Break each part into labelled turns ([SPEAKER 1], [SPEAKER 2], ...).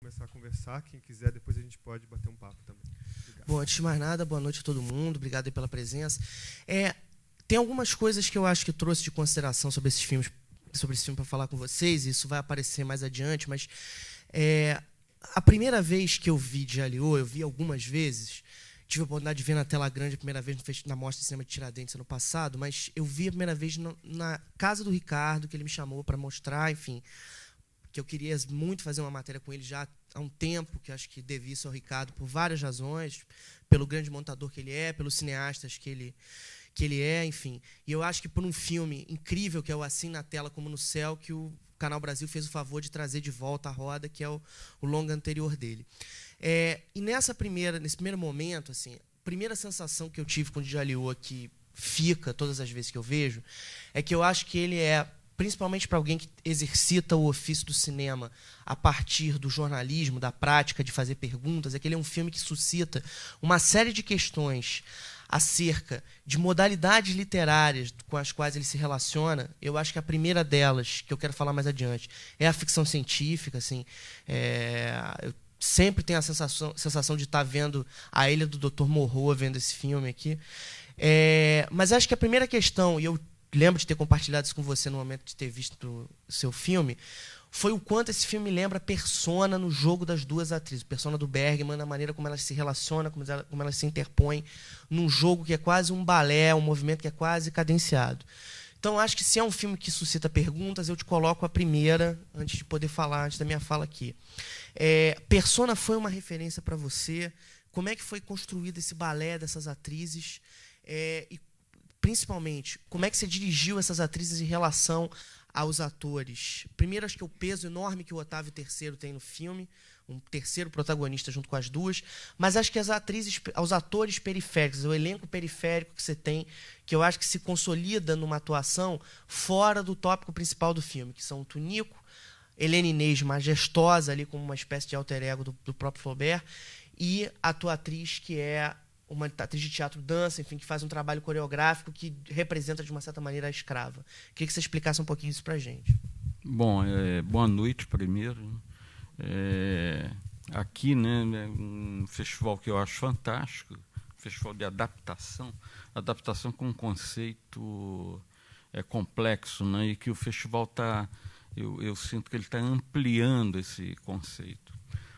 [SPEAKER 1] começar a conversar. Quem quiser, depois a gente pode bater um papo também. Obrigado.
[SPEAKER 2] Bom, antes de mais nada, boa noite a todo mundo. Obrigado aí pela presença. Tem algumas coisas que eu acho que eu trouxe de consideração sobre esse filme para falar com vocês, e isso vai aparecer mais adiante, mas a primeira vez que eu vi Djaliô, eu vi algumas vezes, tive a oportunidade de ver na tela grande a primeira vez na Mostra de Cinema de Tiradentes ano passado, mas eu vi a primeira vez na casa do Ricardo, que ele me chamou para mostrar, enfim, que eu queria muito fazer uma matéria com ele já há um tempo, que eu acho que devi isso ao Ricardo por várias razões, pelo grande montador que ele é, pelos cineastas que ele é, enfim. E eu acho que por um filme incrível, que é o Assim na Tela como no Céu, que o Canal Brasil fez o favor de trazer de volta à roda, que é o longa anterior dele. E nesse primeiro momento, assim, a primeira sensação que eu tive com o Djaliô, que fica todas as vezes que eu vejo, é que eu acho que ele principalmente para alguém que exercita o ofício do cinema a partir do jornalismo, da prática de fazer perguntas, é que ele é um filme que suscita uma série de questões acerca de modalidades literárias com as quais ele se relaciona. Eu acho que a primeira delas, que eu quero falar mais adiante, é a ficção científica. Assim, eu sempre tenho a sensação de estar vendo A Ilha do Dr. Moreau, vendo esse filme aqui. Mas acho que a primeira questão, e eu lembro de ter compartilhado isso com você no momento de ter visto o seu filme, foi o quanto esse filme lembra Persona no jogo das duas atrizes. Persona do Bergman, na maneira como elas se relacionam, como elas se interpõem num jogo que é quase um balé, um movimento que é quase cadenciado. Então, acho que se é um filme que suscita perguntas, eu te coloco a primeira, antes de poder falar, antes da minha fala aqui. Persona foi uma referência para você? Como é que foi construído esse balé dessas atrizes? E, principalmente, como é que você dirigiu essas atrizes em relação aos atores? Primeiro, acho que o peso enorme que o Otávio III tem no filme, um terceiro protagonista junto com as duas, mas acho que as atrizes, os atores periféricos, o elenco periférico que você tem, que eu acho que se consolida numa atuação fora do tópico principal do filme, que são o Tunico, Helena Inês, majestosa ali como uma espécie de alter ego do próprio Flaubert, e a tua atriz, que é uma atriz de teatro dança, enfim, que faz um trabalho coreográfico que representa, de uma certa maneira, a escrava. Queria que você explicasse um pouquinho isso para a gente.
[SPEAKER 3] Bom, boa noite primeiro. Aqui, né, um festival que eu acho fantástico, festival de adaptação com um conceito complexo, né, e que o festival está, eu sinto que ele está ampliando esse conceito.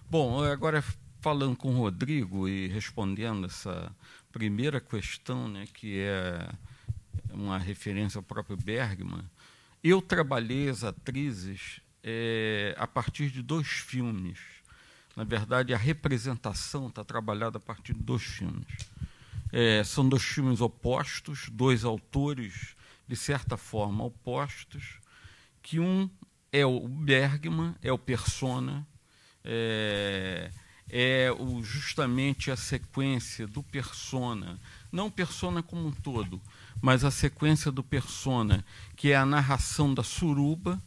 [SPEAKER 3] Bom, agora falando com o Rodrigo e respondendo essa primeira questão, né, que é uma referência ao próprio Bergman, eu trabalhei as atrizes a partir de 2 filmes. Na verdade, a representação está trabalhada a partir de 2 filmes. São 2 filmes opostos, 2 autores, de certa forma, opostos, que um é o Bergman, é o Persona, justamente a sequência do Persona, não o Persona como um todo, mas a sequência do Persona, que é a narração da suruba,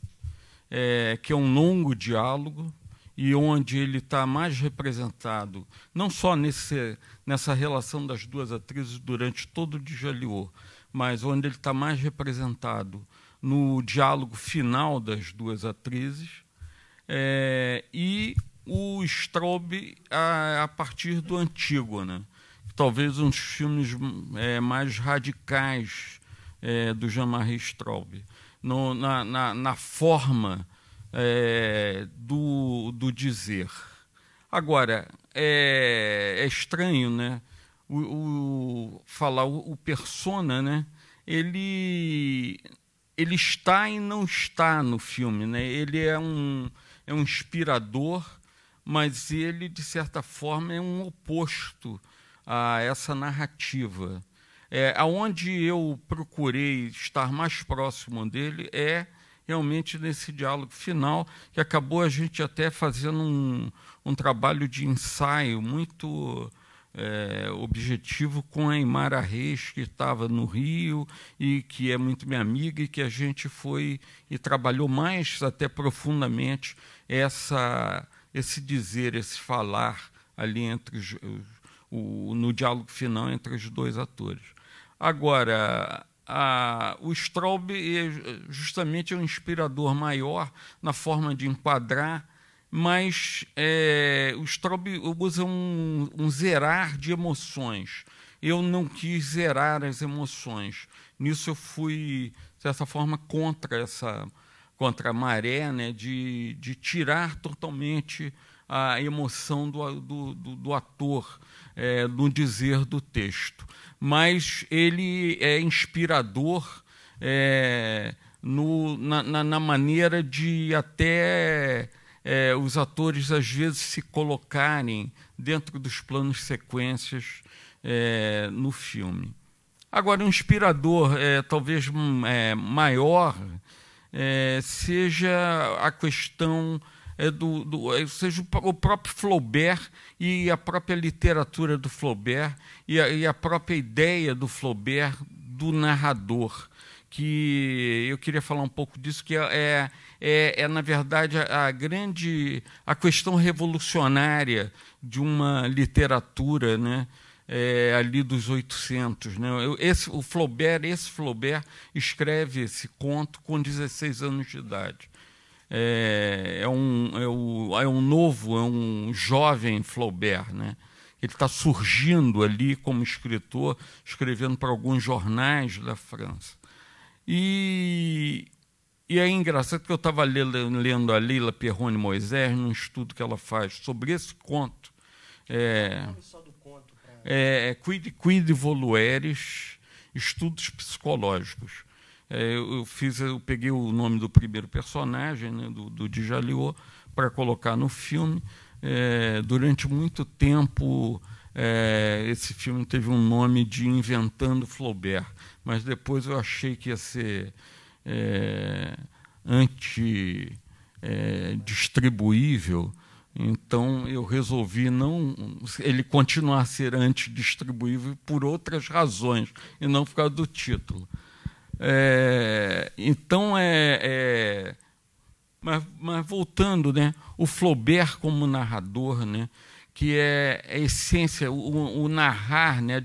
[SPEAKER 3] que é um longo diálogo, e onde ele está mais representado, não só nessa relação das duas atrizes durante todo o Djaliô, mas onde ele está mais representado no diálogo final das duas atrizes, e o Straub a partir do Antígona, talvez um dos filmes mais radicais do Jean-Marie Straub, na forma do dizer. Agora, é estranho, né, falar o Persona, né, ele está e não está no filme, né, ele é um inspirador, mas ele, de certa forma, é um oposto a essa narrativa. Aonde eu procurei estar mais próximo dele realmente nesse diálogo final, que acabou a gente até fazendo um trabalho de ensaio muito objetivo com a Aimara Reis, que estava no Rio e que é muito minha amiga, e que a gente foi e trabalhou mais até profundamente esse dizer, esse falar ali no diálogo final entre os 2 atores. Agora, o Straub justamente é um inspirador maior na forma de enquadrar mas o Straub usa um zerar de emoções. Eu não quis zerar as emoções. Nisso eu fui, de certa forma, contra a maré, né, de tirar totalmente a emoção do ator no dizer do texto. Mas ele é inspirador na maneira de até os atores, às vezes, se colocarem dentro dos planos sequências no filme. Agora, um inspirador talvez maior seja a questão seja o próprio Flaubert e a própria literatura do Flaubert e a própria ideia do Flaubert do narrador, que eu queria falar um pouco disso, que na verdade, a questão revolucionária de uma literatura, né, ali dos 800. Né? Esse Flaubert escreve esse conto com 16 anos de idade. É um jovem Flaubert, né? Ele está surgindo ali como escritor, escrevendo para alguns jornais da França. E é engraçado que eu estava lendo a Leila Perrone Moisés, num estudo que ela faz sobre esse conto. Quid Volueris, Estudos Psicológicos. Eu peguei o nome do primeiro personagem, né, do Djaliot, para colocar no filme. Durante muito tempo, esse filme teve um nome de Inventando Flaubert, mas depois eu achei que ia ser antidistribuível, então eu resolvi ele continuar a ser antidistribuível por outras razões, e não por causa do título. Mas voltando, né, o Flaubert como narrador, né, que é a essência, o narrar, né,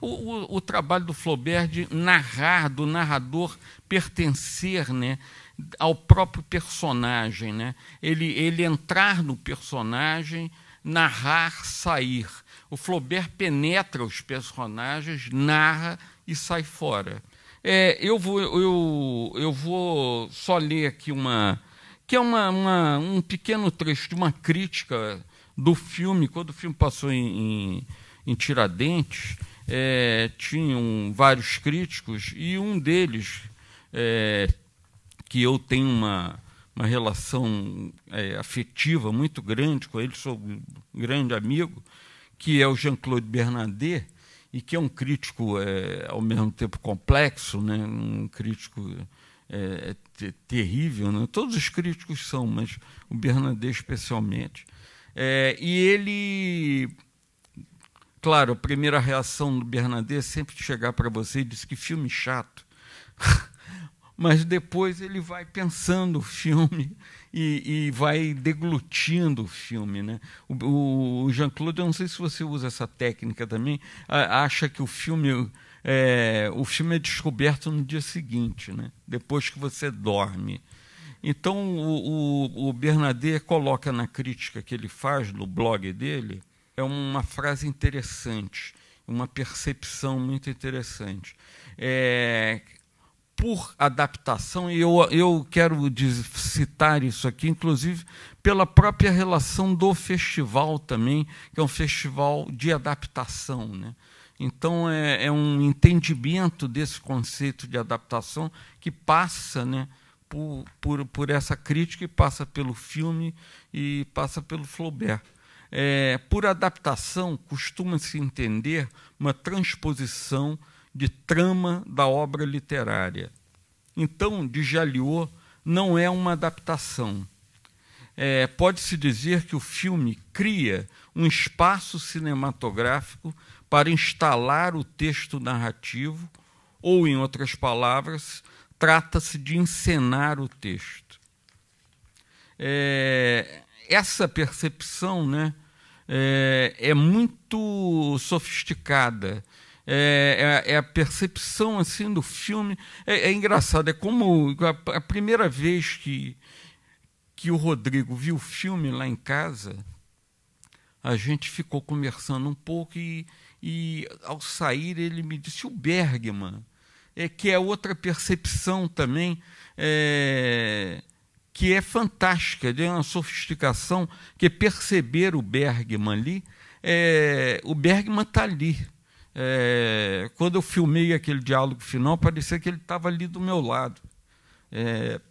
[SPEAKER 3] o trabalho do Flaubert de narrar, do narrador pertencer, né, ao próprio personagem, né, ele entrar no personagem, narrar, sair. O Flaubert penetra os personagens, narra e sai fora. Eu vou só ler aqui um pequeno trecho de uma crítica do filme. Quando o filme passou em Tiradentes, tinham vários críticos, e um deles, que eu tenho uma relação afetiva muito grande com ele, sou um grande amigo, que é o Jean-Claude Bernardet, e que é um crítico ao mesmo tempo complexo, né? Um crítico terrível, né? Todos os críticos são, mas o Bernardet especialmente. E ele, claro, a primeira reação do Bernardet é sempre chegar para você e dizer que filme chato. Mas depois ele vai pensando o filme e vai deglutindo o filme, né? O Jean-Claude, eu não sei se você usa essa técnica também, acha que o filme é descoberto no dia seguinte, né? Depois que você dorme. Então, o Bernardet coloca na crítica que ele faz no blog dele uma frase interessante, uma percepção muito interessante. Por adaptação, e eu quero citar isso aqui, inclusive, pela própria relação do festival também, que é um festival de adaptação, né? Então, é um entendimento desse conceito de adaptação que passa, né, por essa crítica, e passa pelo filme e passa pelo Flaubert. Por adaptação, costuma-se entender uma transposição de trama da obra literária. Então, Djaliot não é uma adaptação. Pode-se dizer que o filme cria um espaço cinematográfico para instalar o texto narrativo, ou, em outras palavras, trata-se de encenar o texto. Essa percepção, né, é muito sofisticada. A percepção assim do filme é engraçado. É como a primeira vez que que o Rodrigo viu o filme lá em casa, a gente ficou conversando um pouco e ao sair ele me disse: o Bergman, que é outra percepção também, que é fantástica, de uma sofisticação, que perceber o Bergman ali, o Bergman está ali. Quando eu filmei aquele diálogo final, parecia que ele estava ali do meu lado. É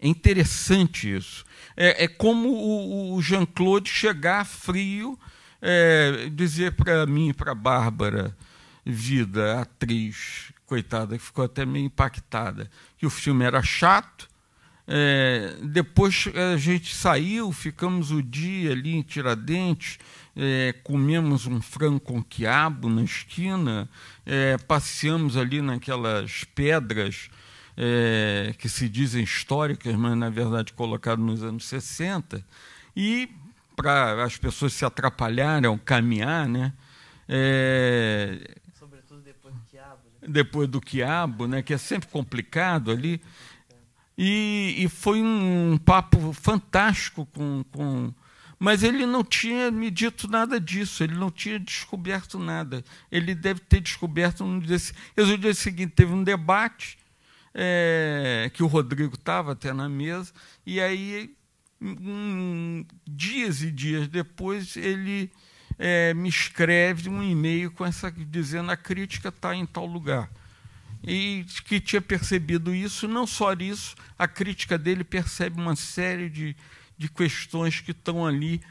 [SPEAKER 3] interessante isso. É como o Jean-Claude chegar frio, dizer para mim e para a Bárbara Vida, a atriz, coitada, que ficou até meio impactada, que o filme era chato. Depois a gente saiu, ficamos o dia ali em Tiradentes, comemos um frango com quiabo na esquina, passeamos ali naquelas pedras que se dizem históricas, mas na verdade colocadas nos anos 60, e para as pessoas se atrapalharem ao caminhar, né?
[SPEAKER 2] Sobretudo depois do quiabo. Né?
[SPEAKER 3] Depois do quiabo, né? Que é sempre complicado ali. E foi um papo fantástico mas ele não tinha me dito nada disso, ele não tinha descoberto nada. Ele deve ter descoberto no dia seguinte teve um debate, que o Rodrigo estava até na mesa, e aí, dias e dias depois, ele me escreve um e-mail dizendo: a crítica está em tal lugar. E que tinha percebido isso. Não só isso, a crítica dele percebe uma série de questões que estão ali,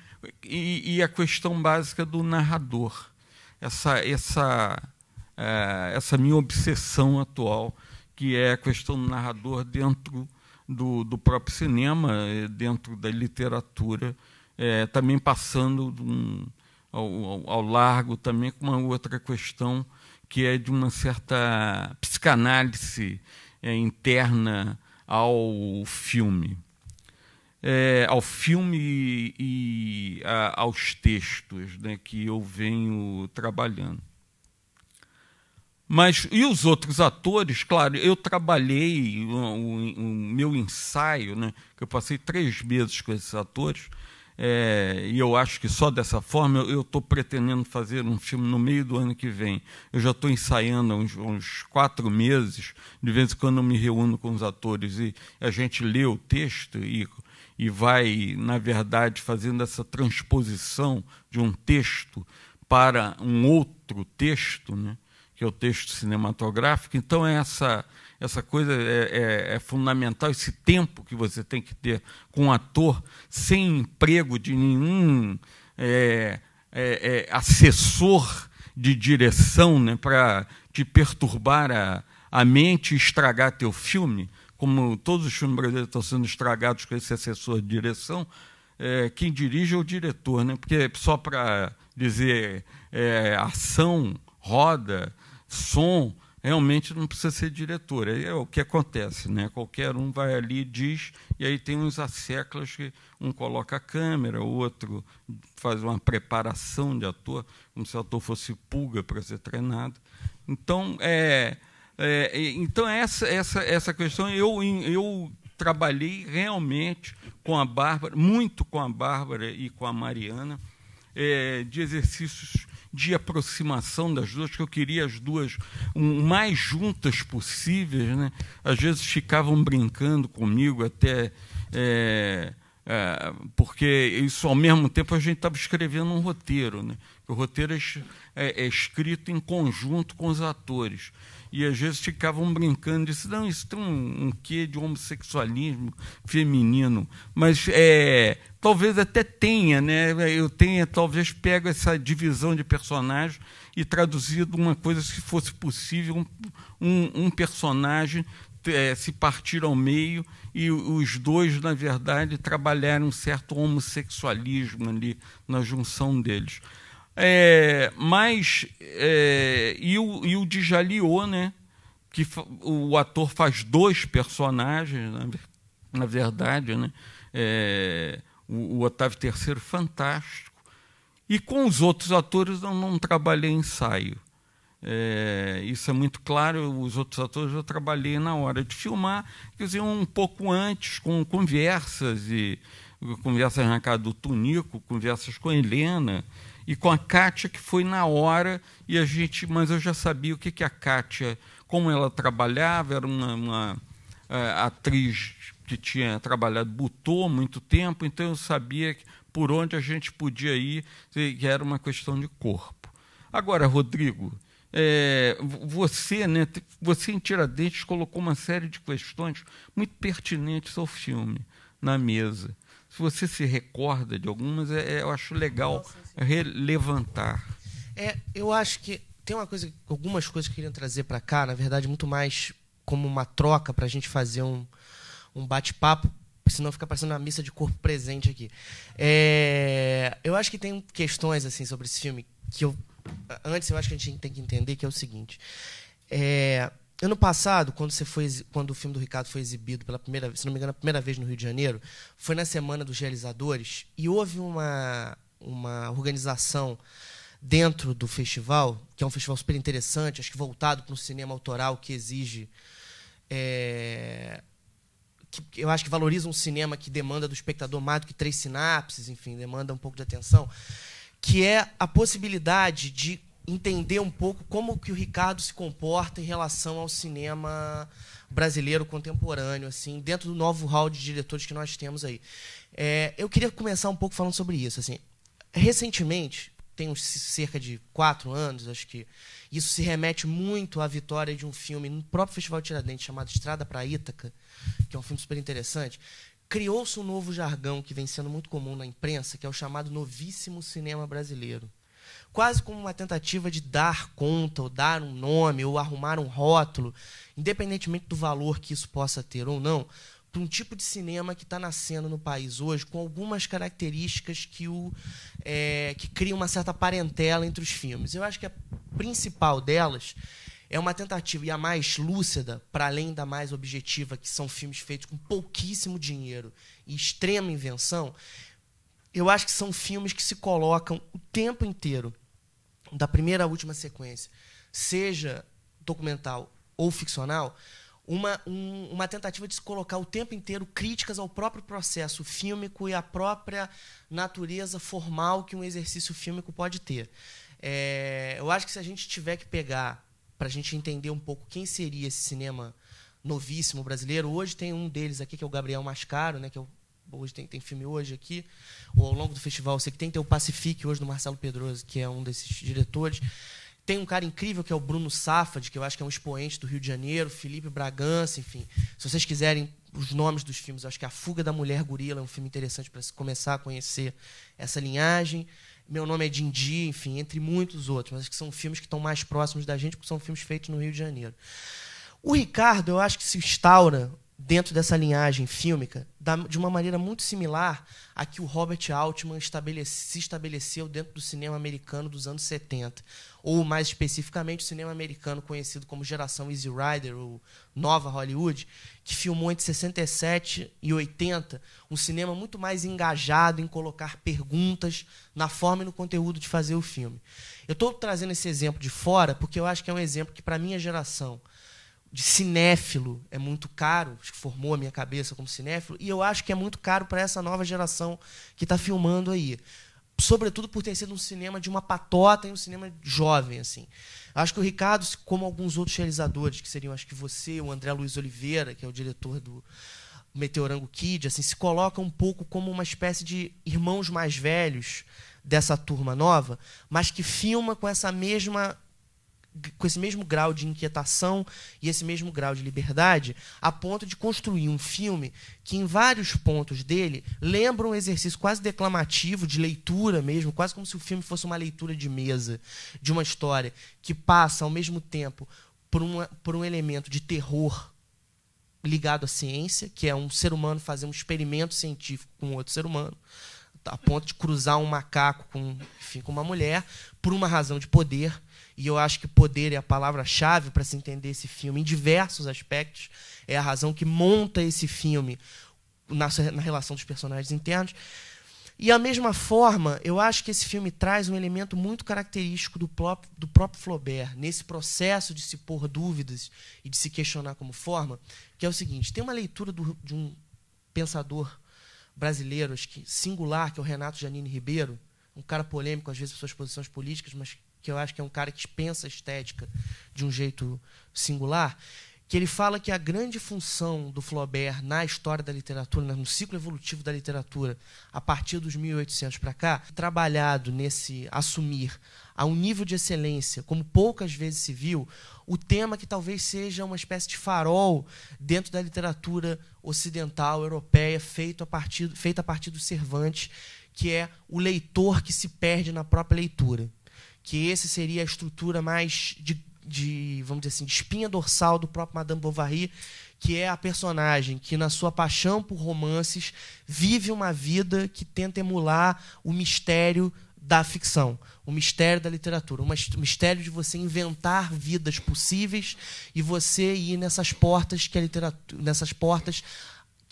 [SPEAKER 3] e a questão básica do narrador, essa minha obsessão atual, que é a questão do narrador dentro do próprio cinema, dentro da literatura, também passando ao largo também com uma outra questão, que é de uma certa psicanálise interna ao filme. E aos textos, né, que eu venho trabalhando. Mas, e os outros atores? Claro, eu trabalhei o meu ensaio, né, que eu passei 3 meses com esses atores, e eu acho que só dessa forma eu estou pretendendo fazer um filme no meio do ano que vem. Eu já estou ensaiando há uns 4 meses, de vez em quando eu me reúno com os atores e a gente lê o texto e vai, na verdade, fazendo essa transposição de um texto para um outro texto, né, que é o texto cinematográfico. Então, essa coisa é fundamental, esse tempo que você tem que ter com um ator, sem emprego de nenhum assessor de direção, né, para te perturbar a mente e estragar teu filme, como todos os filmes brasileiros estão sendo estragados com esse assessor de direção. Quem dirige é o diretor, né, porque só para dizer ação, roda, som, realmente não precisa ser diretor. É o que acontece, né? Qualquer um vai ali e diz, e aí tem uns asseclas que um coloca a câmera, o outro faz uma preparação de ator, como se o ator fosse pulga para ser treinado. Então, então essa questão, eu trabalhei realmente com a Bárbara, muito com a Bárbara e com a Mariana, de exercícios de aproximação das duas, que eu queria as duas o mais juntas possíveis, né? Às vezes ficavam brincando comigo até, porque isso, ao mesmo tempo, a gente estava escrevendo um roteiro, né? O roteiro é escrito em conjunto com os atores. E às vezes ficavam brincando, disse: não, isso tem um quê de homossexualismo feminino, mas talvez até tenha, né? Eu talvez pego essa divisão de personagens e traduzido uma coisa, se fosse possível, um personagem se partir ao meio e os dois, na verdade, trabalharam um certo homossexualismo ali na junção deles. E o Djaliot, né, que o ator faz 2 personagens, na verdade, né, o Otávio III, fantástico. E com os outros atores eu não trabalhei ensaio. Isso é muito claro. Os outros atores eu trabalhei na hora de filmar, quer dizer, um pouco antes, com conversas na casa do Tunico, conversas com a Helena e com a Kátia, que foi na hora, mas eu já sabia o que a Kátia, como ela trabalhava, era uma atriz que tinha trabalhado Butô há muito tempo, então eu sabia por onde a gente podia ir, que era uma questão de corpo. Agora, Rodrigo, você em Tiradentes colocou uma série de questões muito pertinentes ao filme na mesa. Se você se recorda de algumas, eu acho legal relevantar.
[SPEAKER 2] Eu acho que tem algumas coisas que eu queria trazer para cá, na verdade, muito mais como uma troca para a gente fazer um bate-papo, senão fica parecendo uma missa de corpo presente aqui. Eu acho que tem questões assim sobre esse filme que antes eu acho que a gente tem que entender, que é o seguinte. Ano passado, quando o filme do Ricardo foi exibido pela primeira vez, se não me engano, a primeira vez no Rio de Janeiro, foi na Semana dos Realizadores, e houve uma organização dentro do festival, que é um festival super interessante, acho que voltado para um cinema autoral que exige... que eu acho que valoriza um cinema que demanda do espectador mais do que 3 sinapses, enfim, demanda um pouco de atenção, que é a possibilidade de entender um pouco como que o Ricardo se comporta em relação ao cinema brasileiro contemporâneo, assim, dentro do novo hall de diretores que nós temos aí. Eu queria começar um pouco falando sobre isso. Assim, recentemente, tem cerca de 4 anos, acho que isso se remete muito à vitória de um filme no próprio Festival de Tiradentes, chamado Estrada para Ítaca, que é um filme super interessante. Criou-se um novo jargão que vem sendo muito comum na imprensa, que é o chamado novíssimo cinema brasileiro. Quase como uma tentativa de dar conta, ou dar um nome, ou arrumar um rótulo, independentemente do valor que isso possa ter ou não, para um tipo de cinema que está nascendo no país hoje, com algumas características que criam uma certa parentela entre os filmes. Eu acho que a principal delas é uma tentativa, e a mais lúcida, para além da mais objetiva, que são filmes feitos com pouquíssimo dinheiro e extrema invenção. Eu acho que são filmes que se colocam o tempo inteiro, da primeira à última sequência, seja documental ou ficcional, uma tentativa de se colocar o tempo inteiro críticas ao próprio processo fílmico e à própria natureza formal que um exercício fílmico pode ter. Eu acho que se a gente tiver que pegar, para a gente entender um pouco quem seria esse cinema novíssimo brasileiro, hoje tem um deles aqui, que é o Gabriel Mascaro, né, que hoje tem filme hoje aqui, ou ao longo do festival, eu sei que tem o Pacific hoje do Marcelo Pedroso, que é um desses diretores. Tem um cara incrível que é o Bruno Safad, que eu acho que é um expoente do Rio de Janeiro, Felipe Bragança, enfim. Se vocês quiserem os nomes dos filmes, eu acho que A Fuga da Mulher Gorila é um filme interessante para se começar a conhecer essa linhagem. Meu Nome é Dindi, enfim, entre muitos outros, mas que são filmes que estão mais próximos da gente, porque são filmes feitos no Rio de Janeiro. O Ricardo, eu acho que se instaura dentro dessa linhagem fílmica de uma maneira muito similar a que o Robert Altman se estabeleceu dentro do cinema americano dos anos 70, ou, mais especificamente, o cinema americano conhecido como Geração Easy Rider, ou Nova Hollywood, que filmou entre 67 e 80 um cinema muito mais engajado em colocar perguntas na forma e no conteúdo de fazer o filme. Eu estou trazendo esse exemplo de fora porque eu acho que é um exemplo que, para a minha geração, de cinéfilo, é muito caro, acho que formou a minha cabeça como cinéfilo, e eu acho que é muito caro para essa nova geração que está filmando aí. Sobretudo por ter sido um cinema de uma patota e um cinema jovem, assim. Acho que o Ricardo, como alguns outros realizadores, que seriam, acho que você, o André Luiz Oliveira, que é o diretor do Meteorango Kid, assim, se coloca um pouco como uma espécie de irmãos mais velhos dessa turma nova, mas que filma com esse mesmo grau de inquietação e esse mesmo grau de liberdade, a ponto de construir um filme que, em vários pontos dele, lembra um exercício quase declamativo, de leitura mesmo, quase como se o filme fosse uma leitura de mesa de uma história que passa, ao mesmo tempo, por um elemento de terror ligado à ciência, que é um ser humano fazer um experimento científico com outro ser humano, a ponto de cruzar um macaco com uma mulher, por uma razão de poder. E eu acho que poder é a palavra-chave para se entender esse filme em diversos aspectos. É a razão que monta esse filme na relação dos personagens internos. E, da mesma forma, eu acho que esse filme traz um elemento muito característico do próprio Flaubert, nesse processo de se pôr dúvidas e de se questionar como forma, que é o seguinte: tem uma leitura de um pensador brasileiro, acho que singular, que é o Renato Janine Ribeiro, um cara polêmico, às vezes, por suas posições políticas, mas que eu acho que é um cara que pensa a estética de um jeito singular, que ele fala que a grande função do Flaubert na história da literatura, no ciclo evolutivo da literatura, a partir dos 1800 para cá, trabalhado nesse assumir a um nível de excelência, como poucas vezes se viu, o tema que talvez seja uma espécie de farol dentro da literatura ocidental, europeia, feita a partir do Cervantes, que é o leitor que se perde na própria leitura. Que esse seria a estrutura mais vamos dizer assim, de espinha dorsal do próprio Madame Bovary, que é a personagem que, na sua paixão por romances, vive uma vida que tenta emular o mistério da ficção, o mistério da literatura, o mistério de você inventar vidas possíveis e você ir nessas portas que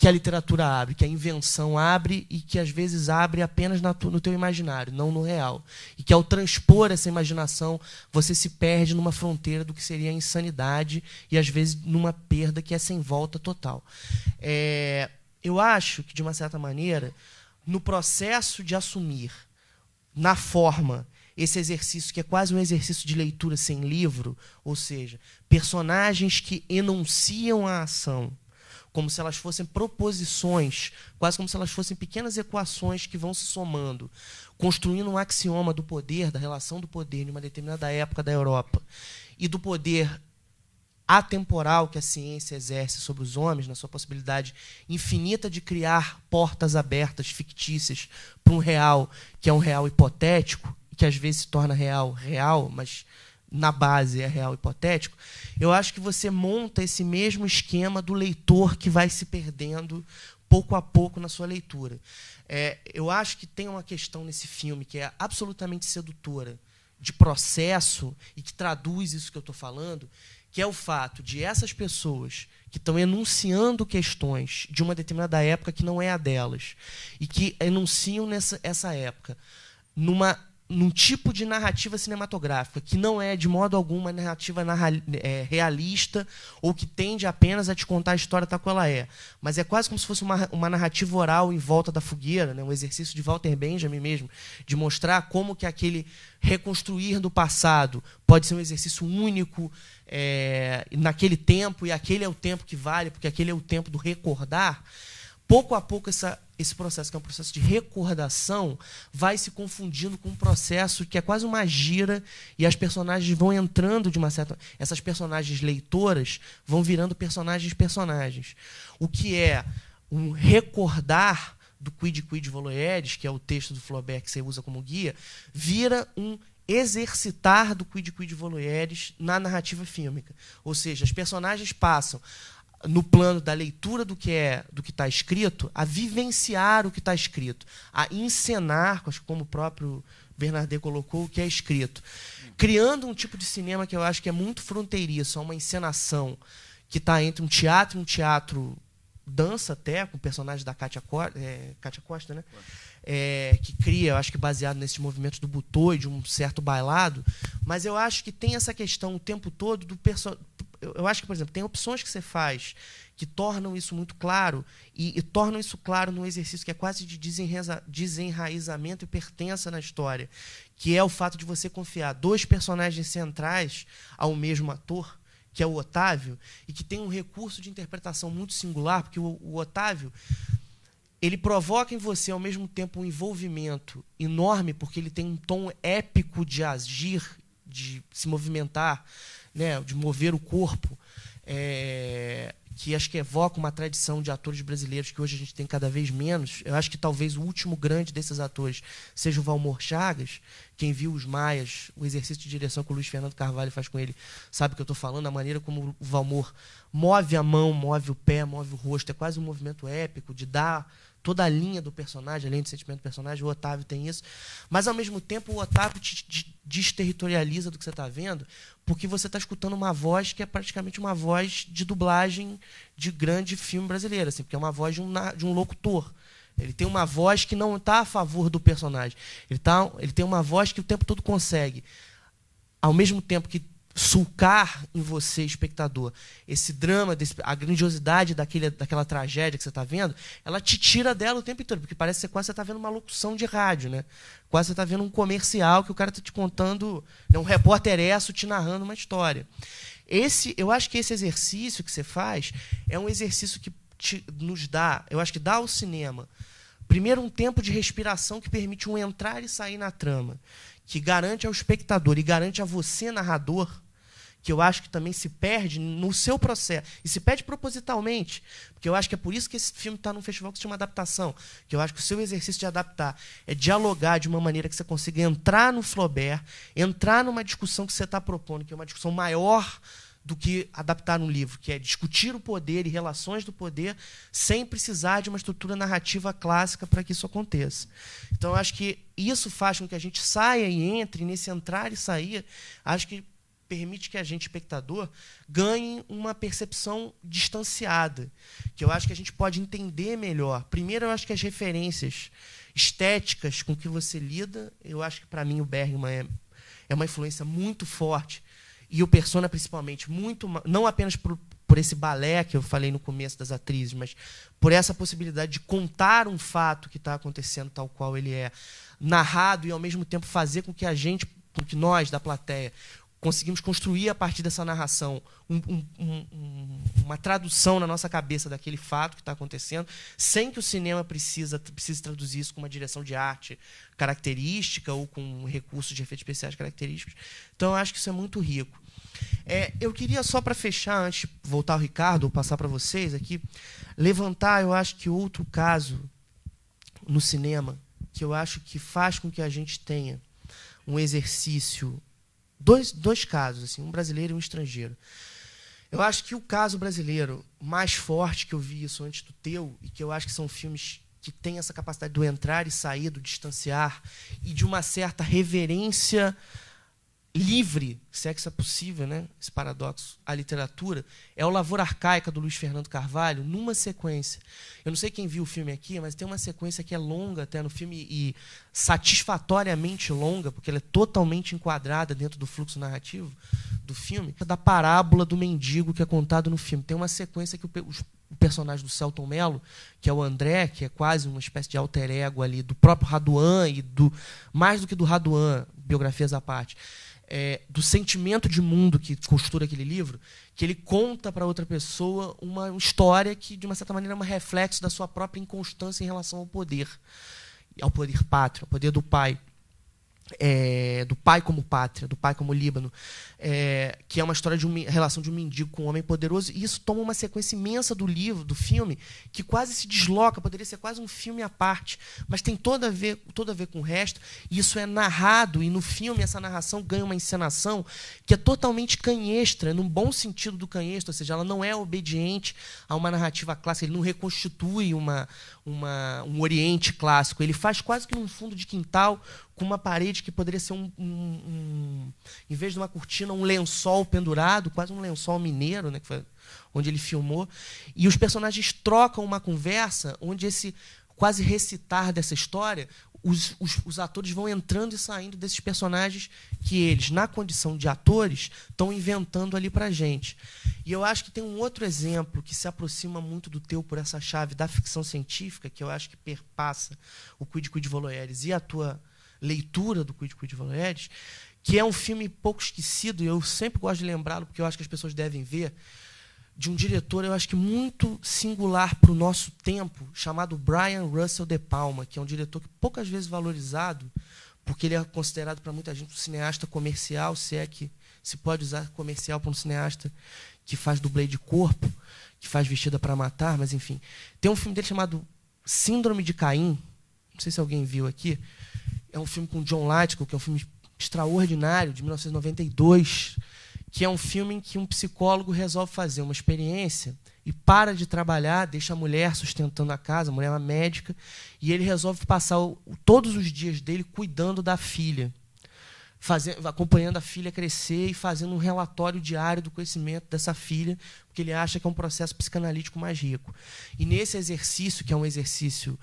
[SPEAKER 2] a literatura abre, que a invenção abre e que às vezes abre apenas no teu imaginário, não no real. E que ao transpor essa imaginação, você se perde numa fronteira do que seria a insanidade e às vezes numa perda que é sem volta total. Eu acho que, de uma certa maneira, no processo de assumir, na forma, esse exercício que é quase um exercício de leitura sem livro, ou seja, personagens que enunciam a ação, como se elas fossem proposições, quase como se elas fossem pequenas equações que vão se somando, construindo um axioma do poder, da relação do poder em uma determinada época da Europa, e do poder atemporal que a ciência exerce sobre os homens, na sua possibilidade infinita de criar portas abertas, fictícias, para um real, que é um real hipotético, e que às vezes se torna real, mas na base é real hipotético. Eu acho que você monta esse mesmo esquema do leitor que vai se perdendo pouco a pouco na sua leitura. Eu acho que tem uma questão nesse filme que é absolutamente sedutora, de processo, e que traduz isso que eu estou falando, que é o fato de essas pessoas que estão enunciando questões de uma determinada época que não é a delas, e que enunciam essa época num tipo de narrativa cinematográfica que não é, de modo algum, uma narrativa realista ou que tende apenas a te contar a história tal qual ela é. Mas é quase como se fosse uma narrativa oral em volta da fogueira, né? Um exercício de Walter Benjamin mesmo, de mostrar como que aquele reconstruir do passado pode ser um exercício único naquele tempo, e aquele é o tempo que vale, porque aquele é o tempo do recordar. Pouco a pouco, esse processo, que é um processo de recordação, vai se confundindo com um processo que é quase uma gira, e as personagens vão entrando de uma certa... Essas personagens leitoras vão virando personagens. O que é um recordar do Quid Quid Volueris, que é o texto do Flaubert que você usa como guia, vira um exercitar do Quid Quid Volueris na narrativa fílmica. Ou seja, as personagens passam, no plano da leitura do que está escrito, a vivenciar o que está escrito, a encenar, como o próprio Bernardet colocou, o que é escrito, criando um tipo de cinema que eu acho que é muito fronteiriço, uma encenação que está entre um teatro dança até, com personagens da Kátia Costa, né? Que cria, eu acho que baseado nesses movimentos do Butô e de um certo bailado, mas eu acho que tem essa questão o tempo todo do personagem. Eu acho que, por exemplo, tem opções que você faz que tornam isso muito claro e tornam isso claro num exercício que é quase de desenraizamento e pertença na história, que é o fato de você confiar dois personagens centrais ao mesmo ator, que é o Otávio, e que tem um recurso de interpretação muito singular, porque o Otávio, ele provoca em você, ao mesmo tempo, um envolvimento enorme, porque ele tem um tom épico de agir, de se movimentar, né, de mover o corpo, que acho que evoca uma tradição de atores brasileiros que hoje a gente tem cada vez menos. Eu acho que talvez o último grande desses atores seja o Valmor Chagas. Quem viu Os Maias, o exercício de direção que o Luiz Fernando Carvalho faz com ele, sabe o que eu estou falando, a maneira como o Valmor move a mão, move o pé, move o rosto, é quase um movimento épico de dar toda a linha do personagem, além do sentimento do personagem. O Otávio tem isso, mas ao mesmo tempo o Otávio te desterritorializa do que você está vendo, porque você está escutando uma voz que é praticamente uma voz de dublagem de grande filme brasileiro, assim, porque é uma voz de um locutor. Ele tem uma voz que não está a favor do personagem. Ele tem uma voz que o tempo todo consegue, ao mesmo tempo que sulcar em você, espectador, esse drama, a grandiosidade daquela tragédia que você está vendo, ela te tira dela o tempo todo, porque parece que quase você está vendo uma locução de rádio, né? Quase você está vendo um comercial que o cara está te contando, né, um repórter eresso te narrando uma história. Eu acho que esse exercício que você faz é um exercício que nos dá, eu acho que dá ao cinema, primeiro, um tempo de respiração que permite um entrar e sair na trama, que garante ao espectador e garante a você, narrador, que eu acho que também se perde no seu processo, e se perde propositalmente, porque eu acho que é por isso que esse filme está num festival que se chama adaptação, que eu acho que o seu exercício de adaptar é dialogar de uma maneira que você consiga entrar no Flaubert, entrar numa discussão que você está propondo, que é uma discussão maior do que adaptar um livro, que é discutir o poder e relações do poder sem precisar de uma estrutura narrativa clássica para que isso aconteça. Então, eu acho que isso faz com que a gente saia e entre, nesse entrar e sair, acho que permite que a gente, espectador, ganhe uma percepção distanciada, que eu acho que a gente pode entender melhor. Primeiro, eu acho que as referências estéticas com que você lida, eu acho que, para mim, o Bergman é uma influência muito forte, e o Persona, principalmente, muito, não apenas por esse balé que eu falei no começo das atrizes, mas por essa possibilidade de contar um fato que está acontecendo tal qual ele é, narrado, e, ao mesmo tempo, fazer com que nós, da plateia, conseguimos construir, a partir dessa narração, uma tradução na nossa cabeça daquele fato que está acontecendo, sem que o cinema precise traduzir isso com uma direção de arte característica ou com recursos de efeitos especiais característicos. Então, eu acho que isso é muito rico. Eu queria, só para fechar, antes de voltar ao Ricardo, ou passar para vocês aqui, levantar, eu acho que outro caso no cinema, que eu acho que faz com que a gente tenha um exercício. Dois casos, assim, um brasileiro e um estrangeiro. Eu acho que o caso brasileiro mais forte, que eu vi isso antes do teu, e que eu acho que são filmes que têm essa capacidade do entrar e sair, do distanciar, e de uma certa reverência livre, se é que isso é possível, né? Esse paradoxo, à literatura, é o Lavoura Arcaica, do Luiz Fernando Carvalho, numa sequência. Eu não sei quem viu o filme aqui, mas tem uma sequência que é longa até no filme, e satisfatoriamente longa, porque ela é totalmente enquadrada dentro do fluxo narrativo do filme, da parábola do mendigo que é contado no filme. Tem uma sequência que o personagem do Selton Mello, que é o André, que é quase uma espécie de alter ego ali do próprio Raduan, e mais do que do Raduan, biografias à parte, do sentimento de mundo que costura aquele livro, que ele conta para outra pessoa uma história que, de uma certa maneira, é um reflexo da sua própria inconstância em relação ao poder pátrio, ao poder do pai. Do pai como pátria, do pai como Líbano, que é uma história de uma relação de um mendigo com um homem poderoso, e isso toma uma sequência imensa do livro, do filme, que quase se desloca, poderia ser quase um filme à parte, mas tem todo a ver com o resto, e isso é narrado, e no filme essa narração ganha uma encenação que é totalmente canhestra, num bom sentido do canhestro, ou seja, ela não é obediente a uma narrativa clássica, ele não reconstitui um Oriente clássico, ele faz quase que num fundo de quintal, com uma parede que poderia ser em vez de uma cortina, um lençol pendurado, quase um lençol mineiro, né, que foi onde ele filmou, e os personagens trocam uma conversa onde esse quase recitar dessa história, os atores vão entrando e saindo desses personagens que eles, na condição de atores, estão inventando ali para a gente. E eu acho que tem um outro exemplo que se aproxima muito do teu por essa chave da ficção científica, que eu acho que perpassa o Quid Quid Volueris e a tua leitura do Quid Quid Volueris, que é um filme pouco esquecido, e eu sempre gosto de lembrá-lo, porque eu acho que as pessoas devem ver, de um diretor, eu acho que muito singular para o nosso tempo, chamado Brian Russell De Palma, que é um diretor que poucas vezes valorizado, porque ele é considerado para muita gente um cineasta comercial, se é que se pode usar comercial para um cineasta que faz dublê de corpo, que faz Vestida para Matar, mas enfim. Tem um filme dele chamado Síndrome de Caim, não sei se alguém viu aqui, é um filme com John Lithgow, que é um filme extraordinário, de 1992, que é um filme em que um psicólogo resolve fazer uma experiência e para de trabalhar, deixa a mulher sustentando a casa, a mulher é uma médica, e ele resolve passar todos os dias dele cuidando da filha, acompanhando a filha crescer e fazendo um relatório diário do conhecimento dessa filha, porque ele acha que é um processo psicanalítico mais rico. E nesse exercício, que é um exercício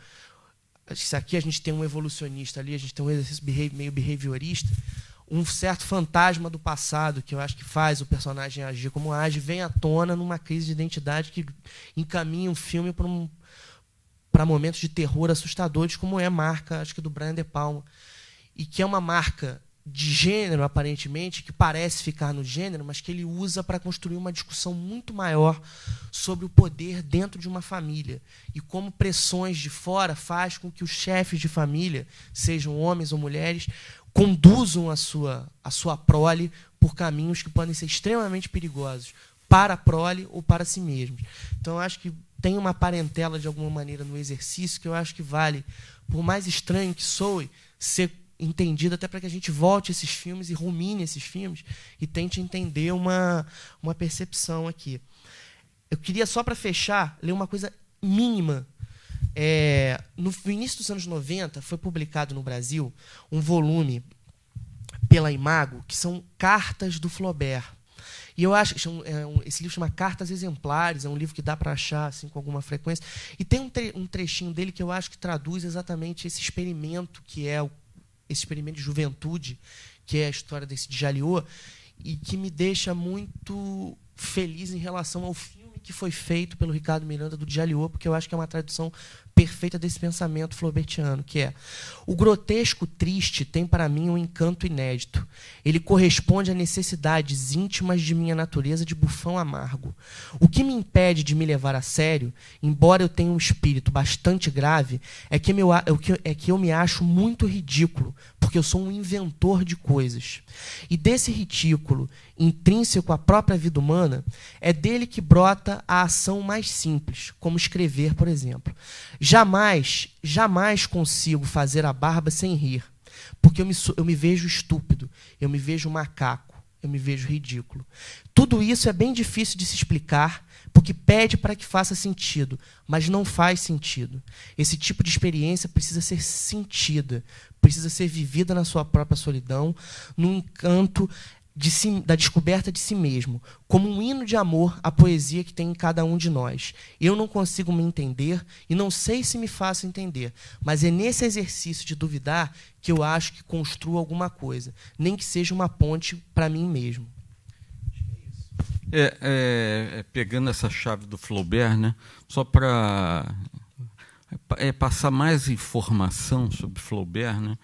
[SPEAKER 2] se aqui a gente tem um evolucionista, ali a gente tem um exercício meio behaviorista, um certo fantasma do passado, que eu acho que faz o personagem agir como age, vem à tona numa crise de identidade que encaminha um filme para momentos de terror assustadores, como é a marca, acho que do Brian De Palma, e que é uma marca de gênero, aparentemente, que parece ficar no gênero, mas que ele usa para construir uma discussão muito maior sobre o poder dentro de uma família e como pressões de fora faz com que os chefes de família, sejam homens ou mulheres, conduzam a sua prole por caminhos que podem ser extremamente perigosos para a prole ou para si mesmos. Então, eu acho que tem uma parentela, de alguma maneira, no exercício que eu acho que vale, por mais estranho que soe, ser entendido, até para que a gente volte a esses filmes e rumine esses filmes e tente entender uma percepção aqui. Eu queria, só para fechar, ler uma coisa mínima. No início dos anos 90, foi publicado no Brasil um volume pela Imago, que são cartas do Flaubert. E eu acho que esse livro chama Cartas Exemplares, é um livro que dá para achar assim, com alguma frequência. E tem um trechinho dele que eu acho que traduz exatamente esse experimento, que é esse experimento de juventude, que é a história desse Djaliot, e que me deixa muito feliz em relação ao filme que foi feito pelo Ricardo Miranda do Djaliot, porque eu acho que é uma tradução perfeita desse pensamento flaubertiano, que é: o grotesco triste tem para mim um encanto inédito. Ele corresponde a necessidades íntimas de minha natureza de bufão amargo. O que me impede de me levar a sério, embora eu tenha um espírito bastante grave, é que eu me acho muito ridículo, porque eu sou um inventor de coisas. E desse ridículo, intrínseco à própria vida humana, é dele que brota a ação mais simples, como escrever, por exemplo. Jamais consigo fazer a barba sem rir, porque eu me vejo estúpido, eu me vejo macaco, eu me vejo ridículo. Tudo isso é bem difícil de se explicar, porque pede para que faça sentido, mas não faz sentido. Esse tipo de experiência precisa ser sentida, precisa ser vivida na sua própria solidão, no encanto da descoberta de si mesmo, como um hino de amor à poesia que tem em cada um de nós. Eu não consigo me entender e não sei se me faço entender, mas é nesse exercício de duvidar que eu acho que construo alguma coisa, nem que seja uma ponte para mim mesmo.
[SPEAKER 3] Pegando essa chave do Flaubert, né, só para passar mais informação sobre Flaubert, né,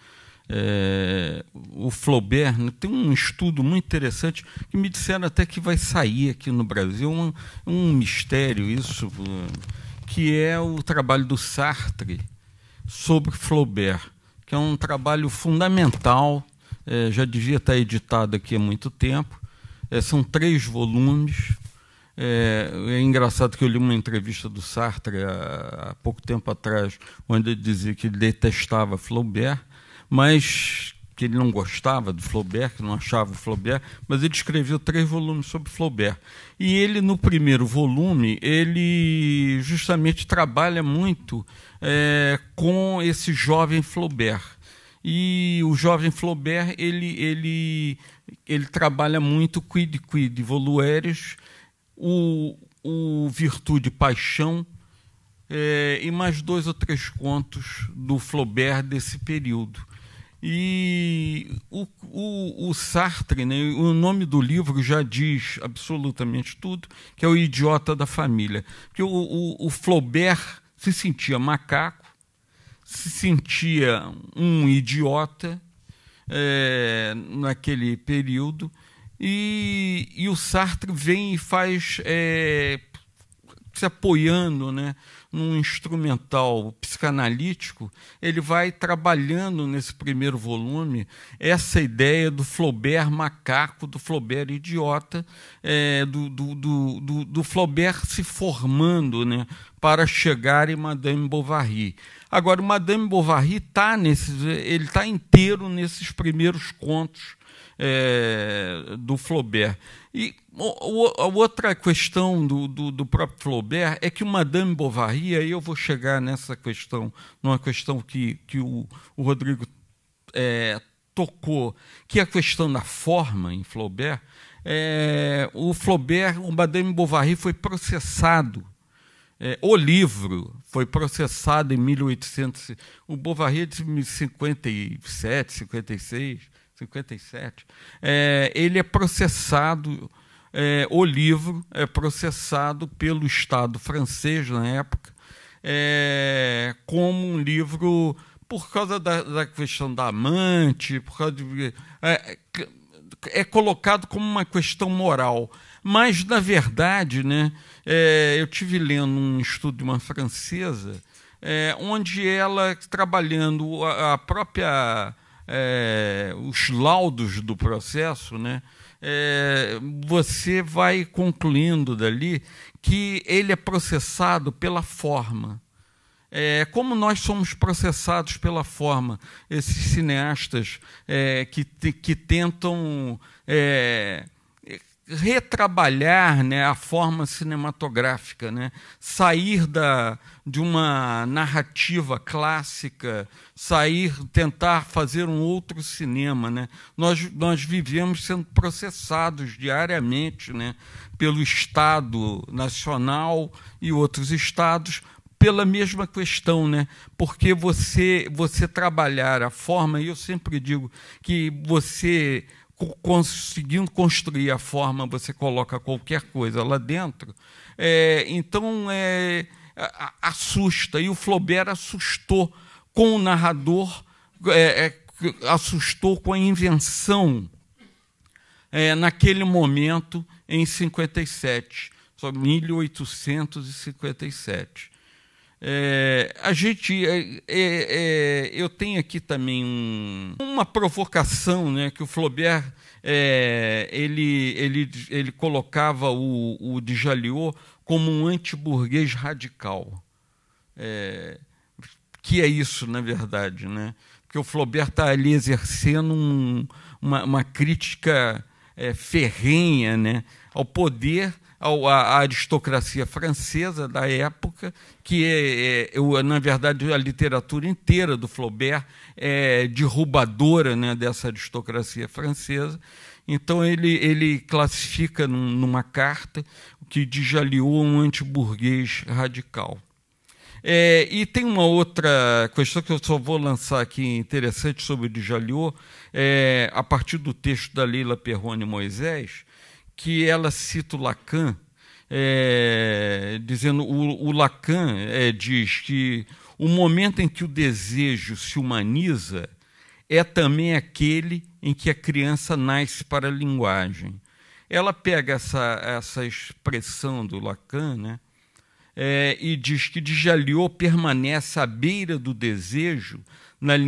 [SPEAKER 3] o Flaubert, né, tem um estudo muito interessante que me disseram até que vai sair aqui no Brasil, um mistério isso, que é o trabalho do Sartre sobre Flaubert, que é um trabalho fundamental, já devia estar editado aqui há muito tempo, são 3 volumes. É engraçado que eu li uma entrevista do Sartre há pouco tempo atrás, onde ele dizia que ele detestava Flaubert, mas que ele não gostava do Flaubert, que não achava o Flaubert, mas ele escreveu 3 volumes sobre Flaubert. E ele, no primeiro volume, ele justamente trabalha muito com esse jovem Flaubert. E o jovem Flaubert, ele trabalha muito quid volueris, o Virtude e Paixão, e mais 2 ou 3 contos do Flaubert desse período. E o Sartre, né, o nome do livro já diz absolutamente tudo, que é O Idiota da Família. Que o Flaubert se sentia macaco, se sentia um idiota naquele período, e o Sartre vem e faz, se apoiando, né, num instrumental psicanalítico, ele vai trabalhando nesse primeiro volume essa ideia do Flaubert macaco, do Flaubert idiota, do Flaubert se formando, né, para chegar em Madame Bovary. Agora, o Madame Bovary ele está inteiro nesses primeiros contos do Flaubert. E a outra questão do próprio Flaubert é que o Madame Bovary, aí eu vou chegar nessa questão, numa questão que o Rodrigo tocou, que é a questão da forma em Flaubert. O Madame Bovary foi processado o livro foi processado em 1800, o Bovary é de 57, 56, 57. Ele é processado, o livro é processado pelo Estado francês na época, como um livro por causa da questão da amante, por causa de, é colocado como uma questão moral. Mas, na verdade, né, eu tive lendo um estudo de uma francesa, onde ela, trabalhando a própria, os laudos do processo, né, você vai concluindo dali que ele é processado pela forma. Como nós somos processados pela forma, esses cineastas que tentam retrabalhar, né, a forma cinematográfica, né, sair de uma narrativa clássica, tentar fazer um outro cinema, né. Nós vivemos sendo processados diariamente, né, pelo Estado Nacional e outros estados, pela mesma questão, né? Porque você trabalhar a forma, e eu sempre digo que você, conseguindo construir a forma, você coloca qualquer coisa lá dentro, então assusta, e o Flaubert assustou com o narrador, assustou com a invenção naquele momento, em 57, só 1857. Eu tenho aqui também uma provocação, né, que o Flaubert ele colocava o Djaliot como um antiburguês radical. Que é isso, na verdade, né? Porque o Flaubert está ali exercendo uma crítica ferrenha, né, ao poder, à aristocracia francesa da época, que na verdade, a literatura inteira do Flaubert é derrubadora, né, dessa aristocracia francesa. Então, ele classifica numa carta que Djaliot um antiburguês radical. E tem uma outra questão que eu só vou lançar aqui interessante sobre o Djaliot, a partir do texto da Leila Perrone Moisés, que ela cita o Lacan, dizendo, o Lacan diz que o momento em que o desejo se humaniza é também aquele em que a criança nasce para a linguagem. Ela pega essa expressão do Lacan, né, e diz que Djaliot permanece à beira do desejo da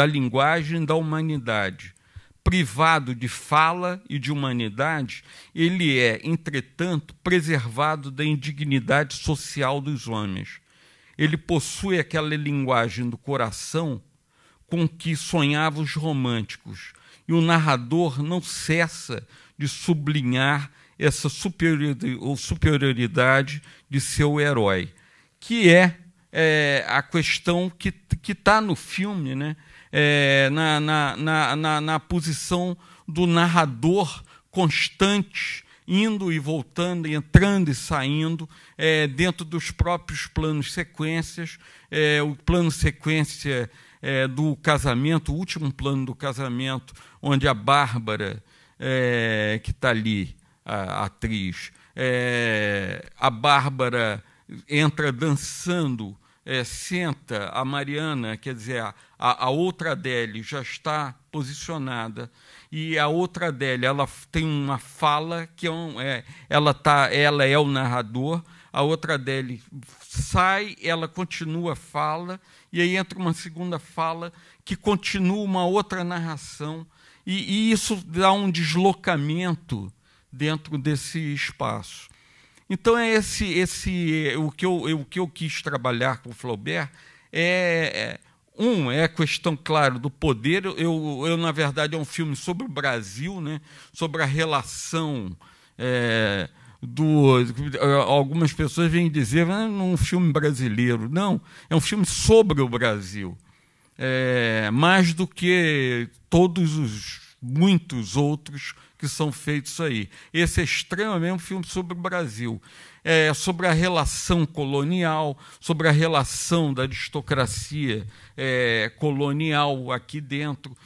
[SPEAKER 3] linguagem da humanidade. Privado de fala e de humanidade, ele é, entretanto, preservado da indignidade social dos homens. Ele possui aquela linguagem do coração com que sonhavam os românticos, e o narrador não cessa de sublinhar essa superioridade de seu herói, que é a questão que está no filme, né? Na posição do narrador constante, indo e voltando, entrando e saindo, dentro dos próprios planos sequências, o plano sequência do casamento, o último plano do casamento, onde a Bárbara, que está ali, a atriz, a Bárbara entra dançando, senta a Mariana, quer dizer, a outra Adélie já está posicionada, e a outra Adélie, ela tem uma fala que ela é o narrador, a outra Adélie sai, ela continua a fala, e aí entra uma segunda fala que continua uma outra narração, e isso dá um deslocamento dentro desse espaço. Então, o que eu quis trabalhar com o Flaubert é a questão, claro, do poder. Na verdade, é um filme sobre o Brasil, né? Sobre a relação algumas pessoas vêm dizer, não é um filme brasileiro. Não, é um filme sobre o Brasil. Mais do que todos os muitos outros que são feitos aí. Esse é extremamente um filme sobre o Brasil, sobre a relação colonial, sobre a relação da aristocracia colonial aqui dentro.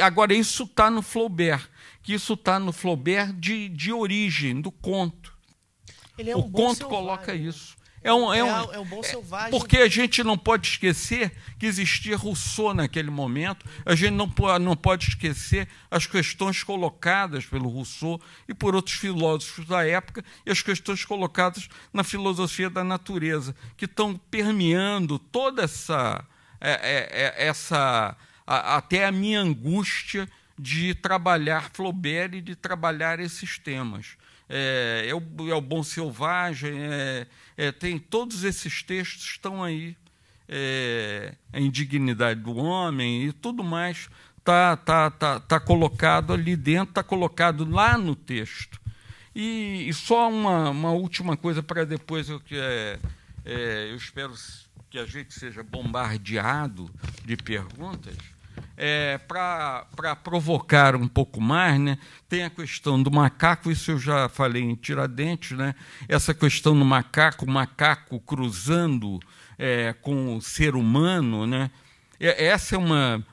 [SPEAKER 3] Agora, isso está no Flaubert, que isso está no Flaubert de origem, do conto.
[SPEAKER 2] Ele é
[SPEAKER 3] o
[SPEAKER 2] um bom
[SPEAKER 3] conto
[SPEAKER 2] selvagem.
[SPEAKER 3] coloca isso.
[SPEAKER 2] É um bom selvagem.
[SPEAKER 3] Porque a gente não pode esquecer que existia Rousseau naquele momento, a gente não pode esquecer as questões colocadas pelo Rousseau e por outros filósofos da época e as questões colocadas na filosofia da natureza, que estão permeando toda até a minha angústia de trabalhar Flaubert e de trabalhar esses temas. O Bom Selvagem, tem todos esses textos estão aí, a indignidade do homem e tudo mais tá colocado ali dentro, está colocado lá no texto. E só uma última coisa para depois eu espero que a gente seja bombardeado de perguntas. Para provocar um pouco mais, né, tem a questão do macaco, isso eu já falei em Tiradentes, né, essa questão do macaco, o macaco cruzando com o ser humano, né, essa é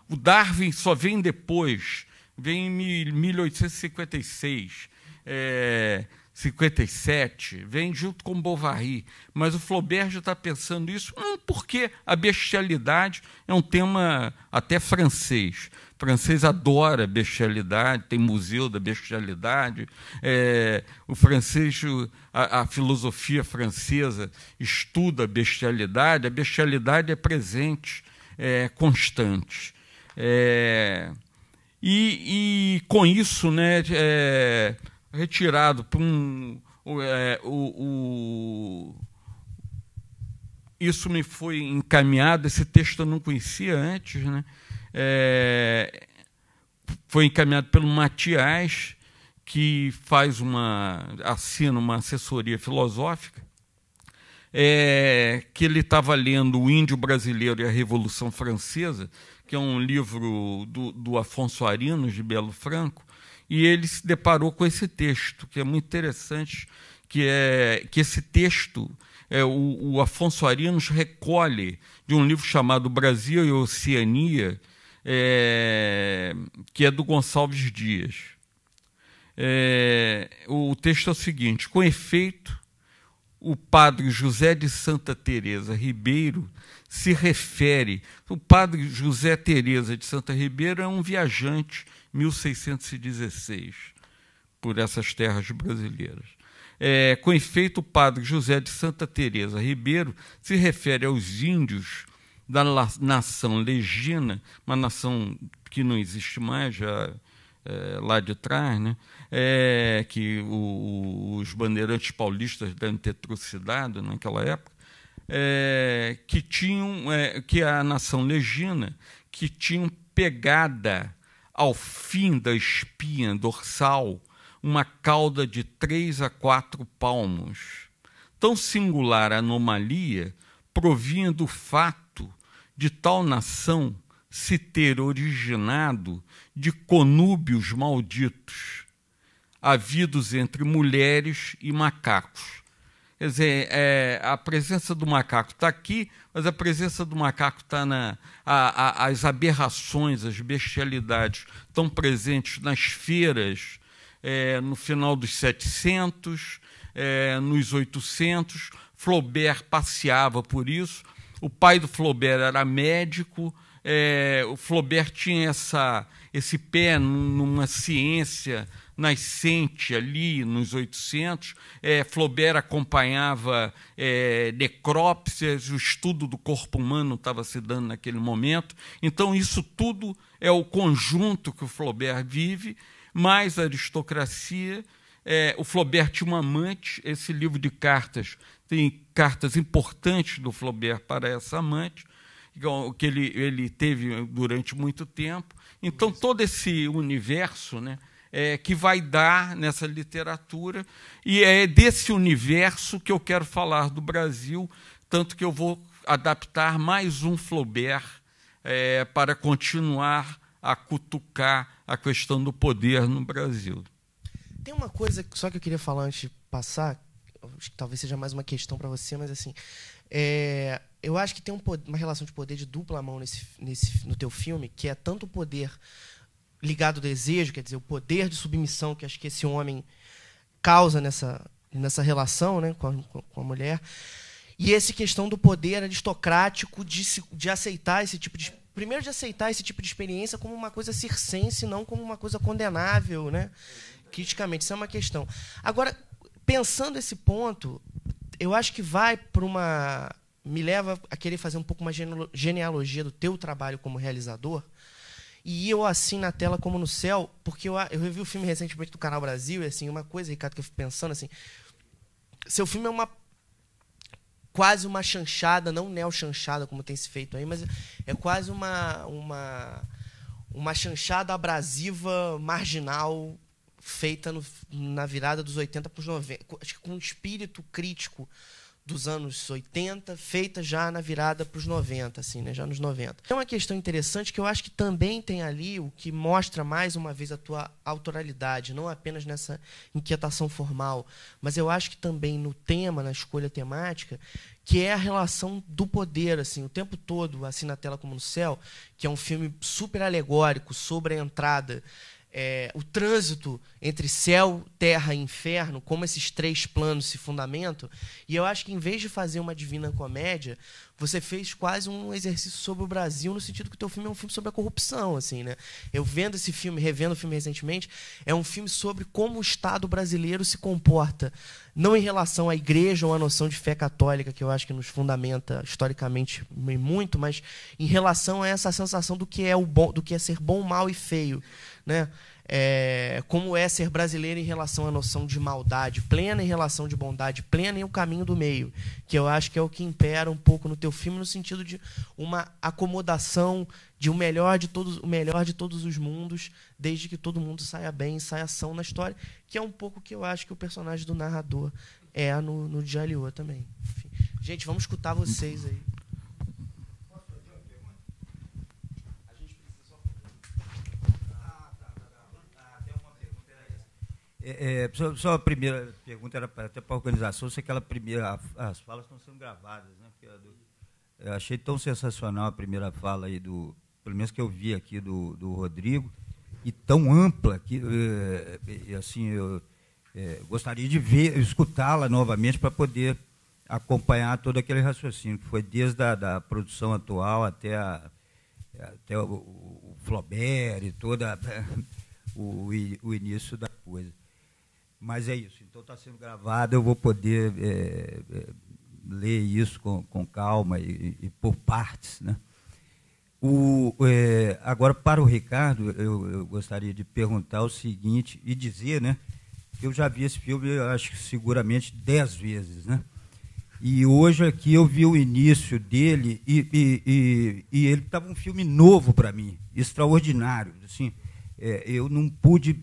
[SPEAKER 3] o Darwin só vem depois, vem em 1856, 57, vem junto com Bovary, mas o Flaubert já está pensando isso, porque a bestialidade é um tema até francês. O francês adora bestialidade, tem museu da bestialidade. O francês, a filosofia francesa estuda a bestialidade é presente, constante. E com isso, né, retirado por isso me foi encaminhado, esse texto eu não conhecia antes, né? Foi encaminhado pelo Matias, que assina uma assessoria filosófica, que ele estava lendo O Índio Brasileiro e a Revolução Francesa, que é um livro do Afonso Arinos, de Belo Franco, e ele se deparou com esse texto, que é muito interessante, que esse texto, o Afonso Arinos recolhe de um livro chamado Brasil e Oceania, que é do Gonçalves Dias. O texto é o seguinte: com efeito, o padre José de Santa Teresa Ribeiro se refere... O padre José Teresa de Santa Ribeiro é um viajante, 1616, por essas terras brasileiras. Com efeito, o padre José de Santa Teresa Ribeiro se refere aos índios da nação legina, uma nação que não existe mais, já lá de trás, né? Que os bandeirantes paulistas devem ter trucidado naquela época, que a nação legina, que tinham pegada ao fim da espinha dorsal uma cauda de 3 a 4 palmos. Tão singular anomalia provinha do fato de tal nação se ter originado de conúbios malditos, havidos entre mulheres e macacos. Quer dizer, a presença do macaco está aqui, mas a presença do macaco está as aberrações, as bestialidades estão presentes nas feiras, no final dos 700, nos 800. Flaubert passeava por isso. O pai do Flaubert era médico. O Flaubert tinha esse pé numa ciência nascente ali nos 800. Flaubert acompanhava necrópsias, o estudo do corpo humano estava se dando naquele momento. Então, isso tudo é o conjunto que o Flaubert vive, mais a aristocracia. O Flaubert tinha uma amante. Esse livro de cartas tem cartas importantes do Flaubert para essa amante, que ele teve durante muito tempo. Então, todo esse universo, né, que vai dar nessa literatura, e é desse universo que eu quero falar do Brasil, tanto que eu vou adaptar mais um Flaubert para continuar a cutucar a questão do poder no Brasil.
[SPEAKER 2] Tem uma coisa só que eu queria falar antes de passar, acho que talvez seja mais uma questão para você, mas assim, eu acho que tem uma relação de poder de dupla mão no teu filme, que é tanto o poder ligado ao desejo, quer dizer, o poder de submissão que acho que esse homem causa nessa relação, né, com a mulher, e essa questão do poder aristocrático de aceitar esse tipo de... Primeiro, de aceitar esse tipo de experiência como uma coisa circense, não como uma coisa condenável, né, criticamente. Isso é uma questão. Agora, pensando esse ponto, eu acho que vai para uma... Me leva a querer fazer um pouco uma genealogia do teu trabalho como realizador, e eu assim na tela como no céu, porque eu revi o filme recentemente do Canal Brasil, e assim, uma coisa, Ricardo, que eu fico pensando, assim, seu filme é quase uma chanchada, não neo-chanchada, como tem se feito aí, mas é quase uma chanchada abrasiva, marginal, feita na virada dos 80 para os 90, acho que com um espírito crítico dos anos 80, feita já na virada para os 90, assim, né, já nos 90. É uma questão interessante que eu acho que também tem ali o que mostra mais uma vez a tua autoralidade, não apenas nessa inquietação formal, mas eu acho que também no tema, na escolha temática, que é a relação do poder, assim, o tempo todo, assim na tela como no céu, que é um filme super alegórico sobre a entrada, o trânsito entre céu, terra e inferno, como esses três planos se fundamentam. E eu acho que, em vez de fazer uma divina comédia, você fez quase um exercício sobre o Brasil, no sentido que o teu filme é um filme sobre a corrupção, assim, né? Eu vendo esse filme, revendo o filme recentemente, é um filme sobre como o Estado brasileiro se comporta, não em relação à igreja ou à noção de fé católica, que eu acho que nos fundamenta historicamente muito, mas em relação a essa sensação do que é o bom, do que é ser bom, mal e feio, né? Como é ser brasileiro em relação à noção de maldade plena, em relação de bondade plena, e o caminho do meio, que eu acho que é o que impera um pouco no teu filme, no sentido de uma acomodação de o melhor de todos os mundos, desde que todo mundo saia bem, saia ação na história, que é um pouco que eu acho que o personagem do narrador é no Djaliô também. Enfim. Gente, vamos escutar vocês aí.
[SPEAKER 4] Só a primeira pergunta era até para a organização, se aquela primeira, as falas estão sendo gravadas, né? Porque eu achei tão sensacional a primeira fala aí pelo menos que eu vi aqui do Rodrigo, e tão ampla que assim eu gostaria de escutá-la novamente para poder acompanhar todo aquele raciocínio que foi desde a produção atual até o Flaubert e toda o início da coisa. Mas é isso, então está sendo gravado, eu vou poder ler isso com calma e por partes, né? Agora, para o Ricardo, eu gostaria de perguntar o seguinte, e dizer, né, que eu já vi esse filme, eu acho que seguramente 10 vezes, né? E hoje aqui eu vi o início dele e ele estava um filme novo para mim, extraordinário, assim. Eu não pude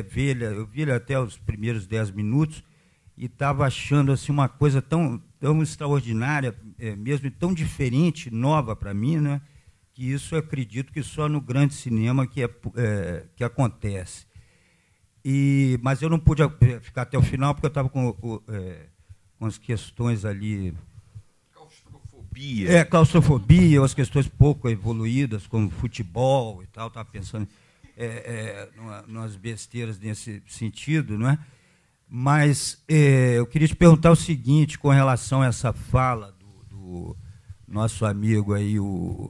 [SPEAKER 4] ver ele, eu vi ele até os primeiros 10 minutos e estava achando assim, uma coisa tão extraordinária, mesmo e tão diferente, nova para mim, né? Que isso eu acredito que só no grande cinema que acontece. Mas eu não pude ficar até o final porque eu estava com as questões ali... Claustrofobia, as questões pouco evoluídas, como futebol e tal, estava pensando... umas besteiras nesse sentido, não é? Mas eu queria te perguntar o seguinte, com relação a essa fala do nosso amigo aí, o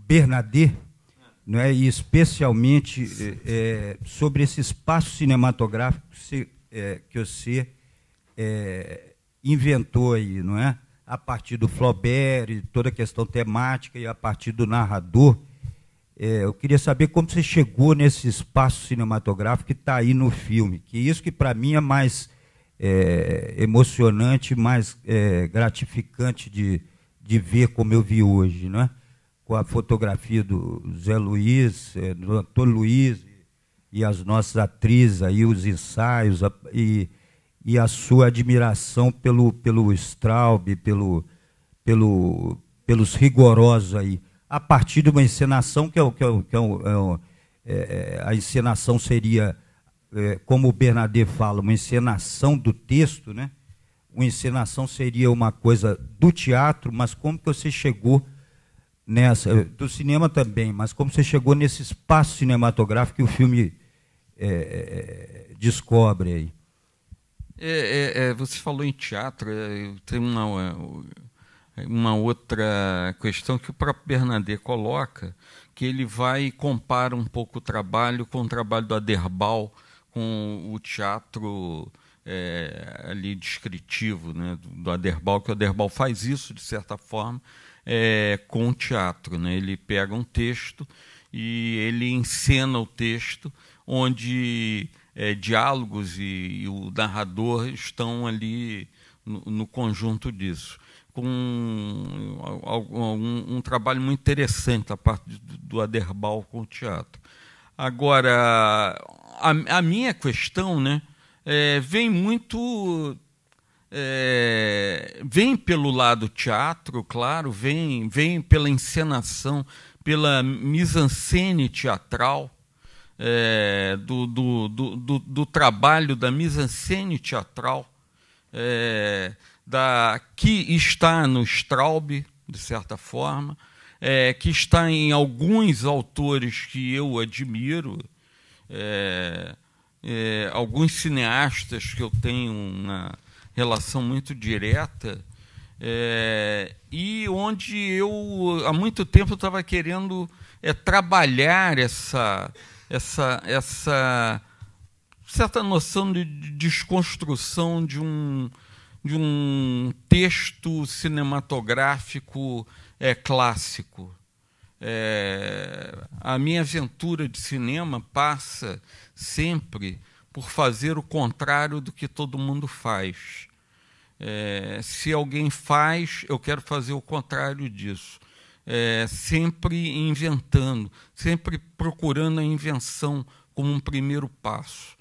[SPEAKER 4] Bernadette, não é? E especialmente sobre esse espaço cinematográfico que você inventou aí, não é? A partir do Flaubert e toda a questão temática e a partir do narrador. Eu queria saber como você chegou nesse espaço cinematográfico que está aí no filme, que isso que para mim é mais emocionante, mais gratificante de ver como eu vi hoje, né? Com a fotografia do Zé Luiz, do Antônio Luiz e as nossas atrizes, aí, os ensaios e a sua admiração pelo Straub, pelos rigorosos aí. a partir de uma encenação a encenação seria, como o Bernadette fala, uma encenação do texto, né? Uma encenação seria uma coisa do teatro, mas como que você chegou nessa, do cinema também, mas como você chegou nesse espaço cinematográfico que o filme descobre aí?
[SPEAKER 3] Você falou em teatro, tem uma outra questão que o próprio Bernadette coloca, que ele vai e compara um pouco o trabalho com o trabalho do Aderbal, com o teatro ali descritivo, né, do Aderbal, que o Aderbal faz isso, de certa forma, com o teatro, né? Ele pega um texto e ele encena o texto, onde diálogos e o narrador estão ali no conjunto disso, com um trabalho muito interessante a parte do Aderbal com o teatro. Agora, a minha questão, né, vem muito... vem pelo lado teatro, claro, vem pela encenação, pela mise-en-scène teatral, do trabalho da mise-en-scène teatral, que está no Straub, de certa forma, que está em alguns autores que eu admiro, alguns cineastas que eu tenho uma relação muito direta, e onde eu, há muito tempo, estava querendo trabalhar essa certa noção de desconstrução de um texto cinematográfico clássico. A minha aventura de cinema passa sempre por fazer o contrário do que todo mundo faz. Se alguém faz, eu quero fazer o contrário disso. Sempre inventando, sempre procurando a invenção como um primeiro passo.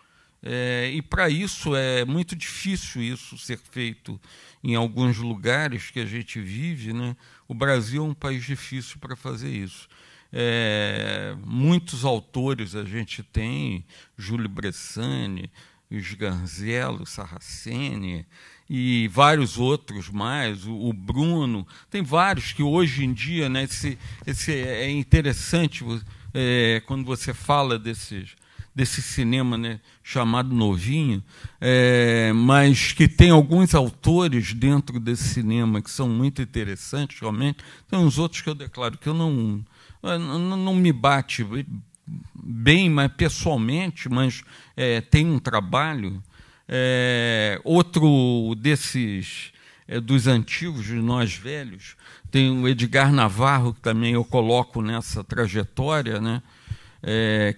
[SPEAKER 3] E para isso é muito difícil isso ser feito em alguns lugares que a gente vive, né? O Brasil é um país difícil para fazer isso. Muitos autores a gente tem, Júlio Bressani, Sganzello, Sarraceni e vários outros mais, o Bruno, tem vários que hoje em dia, né, é interessante quando você fala desse cinema, né, chamado novinho, mas que tem alguns autores dentro desse cinema que são muito interessantes, realmente. Tem uns outros que eu declaro que eu não me bate bem, mas pessoalmente, mas tem um trabalho. Outro desses dos antigos, de nós velhos, tem o Edgar Navarro, que também eu coloco nessa trajetória, né?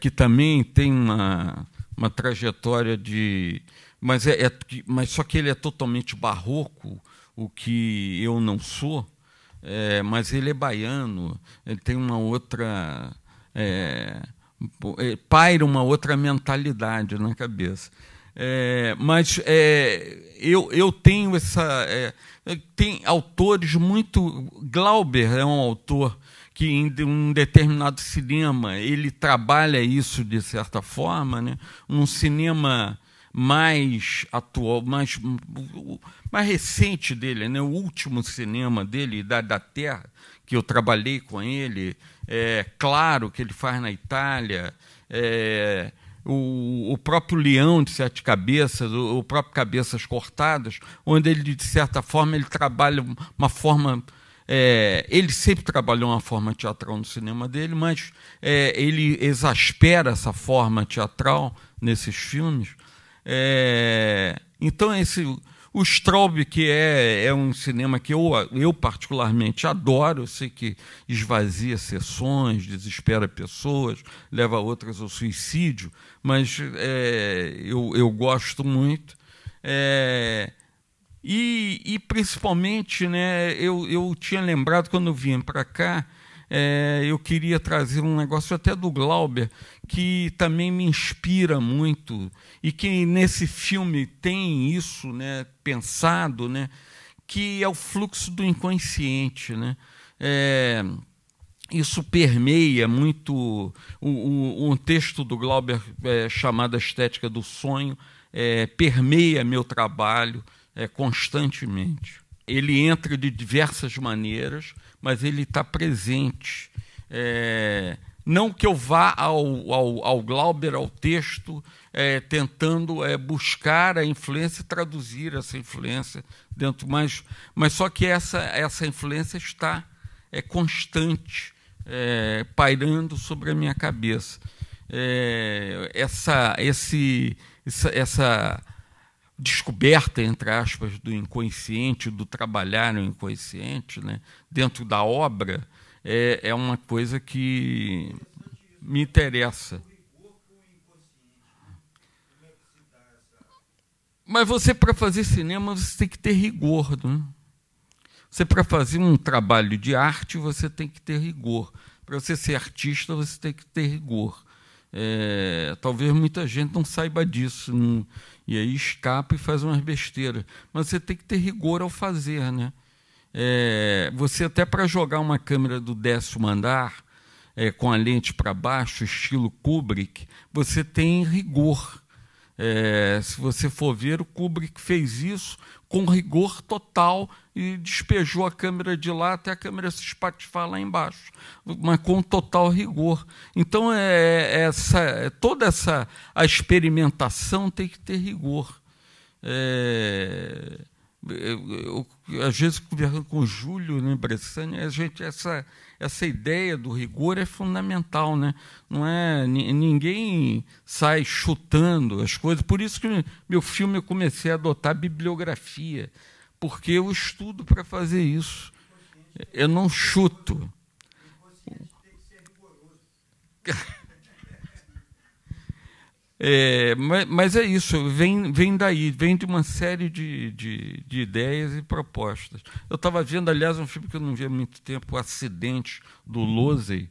[SPEAKER 3] Que também tem uma trajetória de... Mas só que ele é totalmente barroco, o que eu não sou, mas ele é baiano, ele tem uma outra... paira uma outra mentalidade na cabeça. Mas eu tenho tem autores muito... Glauber é um autor que em um determinado cinema ele trabalha isso de certa forma, né? Um cinema mais atual, mais recente dele, né? O último cinema dele, Idade da Terra, que eu trabalhei com ele, claro que ele faz na Itália, o próprio Leão de Sete Cabeças, o próprio Cabeças Cortadas, onde ele, de certa forma, ele trabalha uma forma... ele sempre trabalhou uma forma teatral no cinema dele, mas ele exaspera essa forma teatral nesses filmes. Então, o Straub, que é um cinema que eu particularmente adoro, eu sei que esvazia sessões, desespera pessoas, leva outras ao suicídio, mas eu gosto muito. E principalmente, né, eu tinha lembrado, quando eu vim para cá, eu queria trazer um negócio até do Glauber, que também me inspira muito, e que nesse filme tem isso, né, pensado, né, que é o fluxo do inconsciente, né? isso permeia muito um texto do Glauber chamado A Estética do Sonho, permeia meu trabalho constantemente. Ele entra de diversas maneiras, mas ele está presente. Não que eu vá ao Glauber, ao texto, tentando buscar a influência e traduzir essa influência dentro, mas só que essa influência está constante, pairando sobre a minha cabeça. Essa descoberta, entre aspas, do inconsciente, do trabalhar no inconsciente, né, dentro da obra, é uma coisa que me interessa. Mas você, para fazer cinema, você tem que ter rigor, né? Você, para fazer um trabalho de arte, você tem que ter rigor. Para você ser artista, você tem que ter rigor. Talvez muita gente não saiba disso, e aí escapa e faz umas besteiras. Mas você tem que ter rigor ao fazer, né? Você, até para jogar uma câmera do 10º andar, com a lente para baixo, estilo Kubrick, você tem rigor. Se você for ver, o Kubrick fez isso com rigor total e despejou a câmera de lá até a câmera se espatifar lá embaixo, mas com total rigor. Então, toda a experimentação tem que ter rigor. Eu, às vezes, conversando com o Júlio, né, Bressani, essa ideia do rigor é fundamental, né? Não ninguém sai chutando as coisas. Por isso que meu filme eu comecei a adotar bibliografia, porque eu estudo para fazer isso. Eu não chuto. Mas é isso, vem daí, vem de uma série de ideias e propostas. Eu estava vendo, aliás, um filme que eu não vi há muito tempo, O Acidente, do Losey,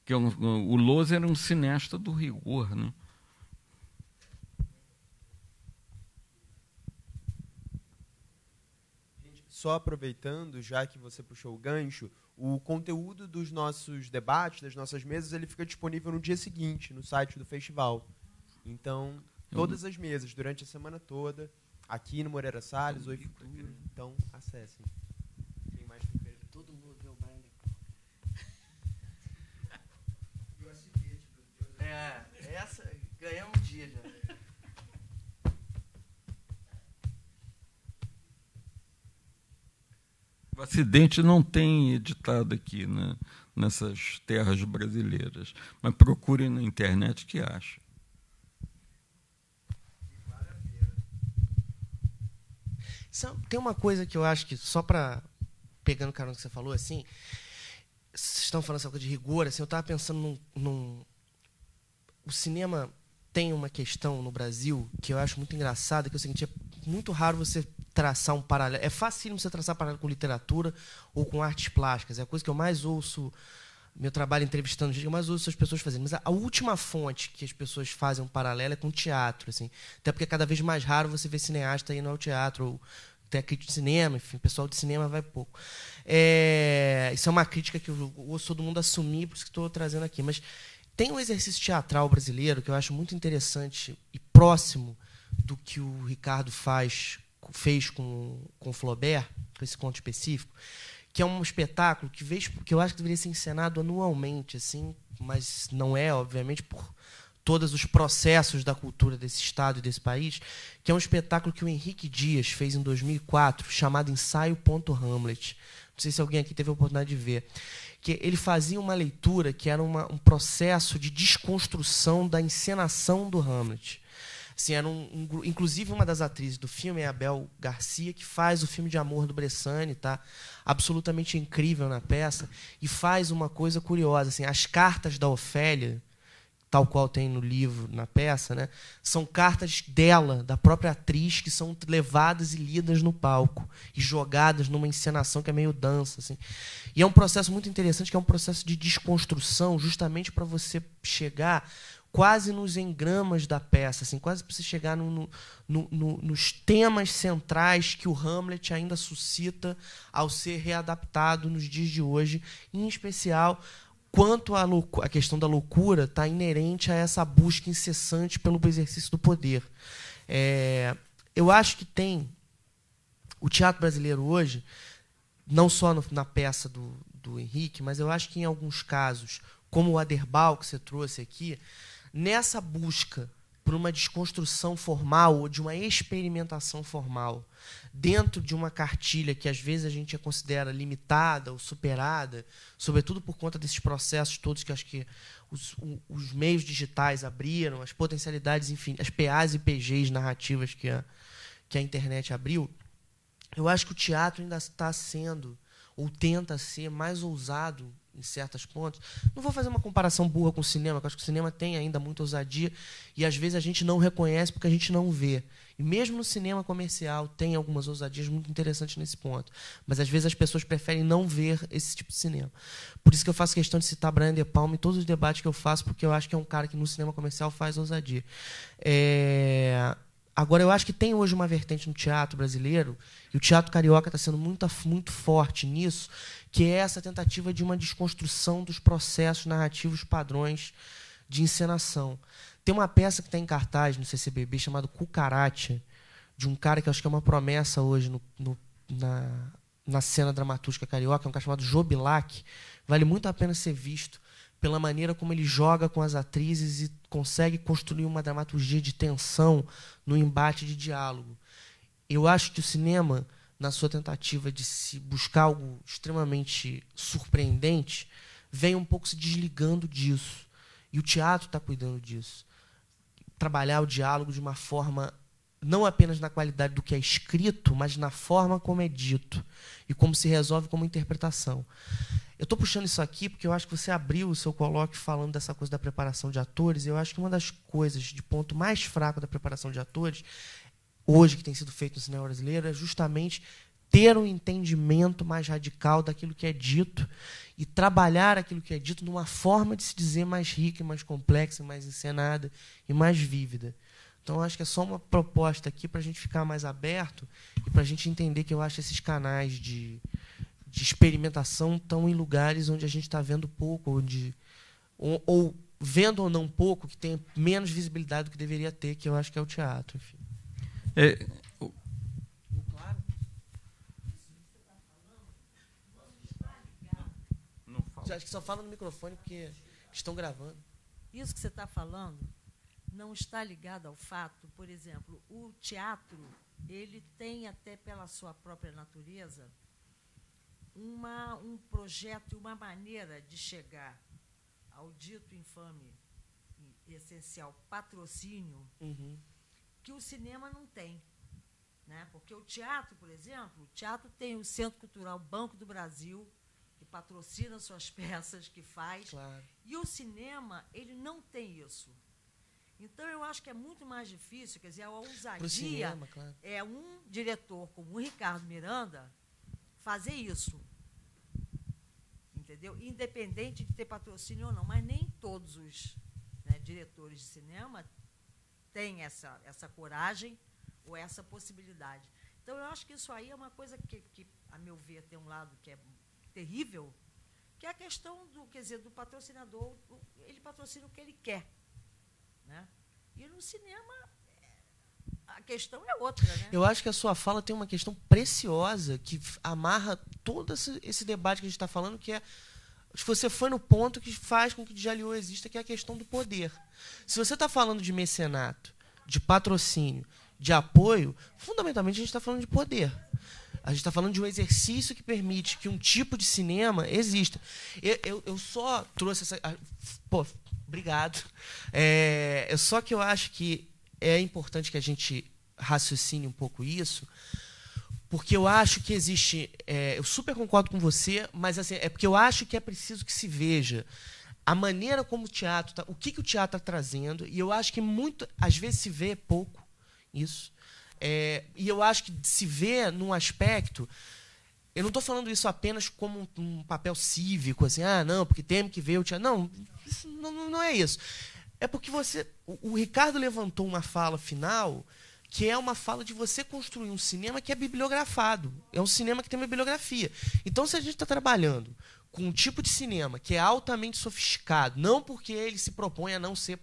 [SPEAKER 3] que o Losey era um cineasta do rigor, né?
[SPEAKER 5] Só aproveitando, já que você puxou o gancho, o conteúdo dos nossos debates, das nossas mesas, ele fica disponível no dia seguinte, no site do festival. Então, todas as mesas, durante a semana toda, aqui no Moreira Salles, Oi Futuro. Então, acessem. Quem mais tem que ver?
[SPEAKER 2] Todo mundo vê o baile. Essa ganhamos um dia já.
[SPEAKER 3] O Acidente não tem editado aqui, né, nessas terras brasileiras, mas procurem na internet que acham.
[SPEAKER 2] Tem uma coisa que eu acho que, só para pegando o carona que você falou, assim, vocês estão falando essa coisa de rigor, assim, eu estava pensando o cinema tem uma questão no Brasil que eu acho muito engraçada, que é o seguinte: é muito raro você traçar um paralelo. É facílimo você traçar paralelo com literatura ou com artes plásticas. É a coisa que eu mais ouço, meu trabalho entrevistando gente, eu mais ouço as pessoas fazendo. Mas a última fonte que as pessoas fazem um paralelo é com o teatro, assim. Até porque é cada vez mais raro você ver cineasta indo ao teatro, ou até crítico de cinema, enfim, pessoal de cinema vai pouco. Isso é uma crítica que eu ouço todo mundo assumir, por isso que estou trazendo aqui. Mas tem um exercício teatral brasileiro que eu acho muito interessante e próximo do que o Ricardo fez com o Flaubert, com esse conto específico, que é um espetáculo que eu acho que deveria ser encenado anualmente, assim, mas não é, obviamente, por todos os processos da cultura desse estado e desse país, que é um espetáculo que o Henrique Dias fez em 2004, chamado Ensaio Hamlet. Não sei se alguém aqui teve a oportunidade de ver. Que ele fazia uma leitura que era um processo de desconstrução da encenação do Hamlet. Assim, inclusive, uma das atrizes do filme é a Bel Garcia, que faz o filme de amor do Bressani, tá? Absolutamente incrível na peça, e faz uma coisa curiosa. Assim, as cartas da Ofélia, tal qual tem no livro, na peça, né, são cartas dela, da própria atriz, que são levadas e lidas no palco e jogadas numa encenação que é meio dança, assim. E é um processo muito interessante, que é um processo de desconstrução, justamente para você chegar quase nos engramas da peça, assim, quase para você chegar nos temas centrais que o Hamlet ainda suscita ao ser readaptado nos dias de hoje, em especial quanto a questão da loucura está inerente a essa busca incessante pelo exercício do poder. Eu acho que tem o teatro brasileiro hoje, não só na peça do Henrique, mas eu acho que em alguns casos, como o Aderbal que você trouxe aqui, nessa busca por uma desconstrução formal ou de uma experimentação formal dentro de uma cartilha que às vezes a gente considera limitada ou superada, sobretudo por conta desses processos todos que acho que os meios digitais abriram, as potencialidades, enfim, as PAs e PGs narrativas que a internet abriu, eu acho que o teatro ainda está sendo, ou tenta ser, mais ousado em certos pontos. Não vou fazer uma comparação burra com o cinema, porque eu acho que o cinema tem ainda muita ousadia e, às vezes, a gente não reconhece porque a gente não vê. E mesmo no cinema comercial tem algumas ousadias muito interessantes nesse ponto. Mas, às vezes, as pessoas preferem não ver esse tipo de cinema. Por isso que eu faço questão de citar Brian De Palma em todos os debates que eu faço, porque eu acho que é um cara que, no cinema comercial, faz ousadia. Agora, eu acho que tem hoje uma vertente no teatro brasileiro, e o teatro carioca está sendo muito forte nisso, que é essa tentativa de uma desconstrução dos processos narrativos padrões de encenação. Tem uma peça que está em cartaz no CCBB chamada Cucaracha, de um cara que eu acho que é uma promessa hoje na cena dramatúrgica carioca, é um cara chamado Jobilac. Vale muito a pena ser visto pela maneira como ele joga com as atrizes e consegue construir uma dramaturgia de tensão no embate de diálogo. Eu acho que o cinema, na sua tentativa de se buscar algo extremamente surpreendente, vem um pouco se desligando disso. E o teatro está cuidando disso. Trabalhar o diálogo de uma forma, não apenas na qualidade do que é escrito, mas na forma como é dito e como se resolve como interpretação. Eu estou puxando isso aqui porque eu acho que você abriu o seu colóquio falando dessa coisa da preparação de atores. Eu acho que uma das coisas de ponto mais fraco da preparação de atores, hoje que tem sido feito no cinema brasileiro, é justamente ter um entendimento mais radical daquilo que é dito e trabalhar aquilo que é dito numa forma de se dizer mais rica, mais complexa, mais encenada e mais vívida. Então, eu acho que é só uma proposta aqui para a gente ficar mais aberto e para a gente entender que eu acho esses canais de experimentação estão em lugares onde a gente está vendo pouco, ou vendo ou não pouco, que tem menos visibilidade do que deveria ter, que eu acho que é o teatro. Enfim. Acho que só fala no microfone porque estão gravando.
[SPEAKER 6] Isso que você está falando não está ligado ao fato, por exemplo, o teatro, ele tem até pela sua própria natureza um projeto e uma maneira de chegar ao dito infame e essencial patrocínio que o cinema não tem. Né? Porque o teatro, por exemplo, o teatro tem o Centro Cultural Banco do Brasil, que patrocina suas peças, que faz.
[SPEAKER 2] Claro.
[SPEAKER 6] E o cinema, ele não tem isso. Então, eu acho que é muito mais difícil, quer dizer, a ousadia
[SPEAKER 2] Pro cinema, claro.
[SPEAKER 6] É um diretor como o Ricardo Miranda fazer isso. Entendeu? Independente de ter patrocínio ou não. Mas nem todos os diretores de cinema têm essa coragem ou essa possibilidade. Então, eu acho que isso aí é uma coisa que a meu ver, tem um lado que é terrível, que é a questão do patrocinador. Ele patrocina o que ele quer. Né? E no cinema a questão é outra. Né?
[SPEAKER 2] Eu acho que a sua fala tem uma questão preciosa que amarra todo esse debate que a gente está falando, que é, se você foi no ponto que faz com que o Jalliot exista, que é a questão do poder. Se você está falando de mecenato, de patrocínio, de apoio, fundamentalmente a gente está falando de poder. A gente está falando de um exercício que permite que um tipo de cinema exista. Eu só trouxe essa... Pô, obrigado. Só que eu acho que é importante que a gente raciocine um pouco isso, porque eu acho que existe... eu super concordo com você, mas assim, é porque eu acho que é preciso que se veja a maneira como o teatro... o que o teatro está trazendo, e eu acho que às vezes se vê pouco isso. E eu acho que se vê num aspecto... Eu não estou falando isso apenas como um papel cívico, assim, não, porque temos que ver o teatro. Não, isso não é isso. É porque o Ricardo levantou uma fala final, que é uma fala de você construir um cinema que é bibliografado. É um cinema que tem uma bibliografia. Então, se a gente está trabalhando com um tipo de cinema que é altamente sofisticado, não porque ele se propõe a não ser...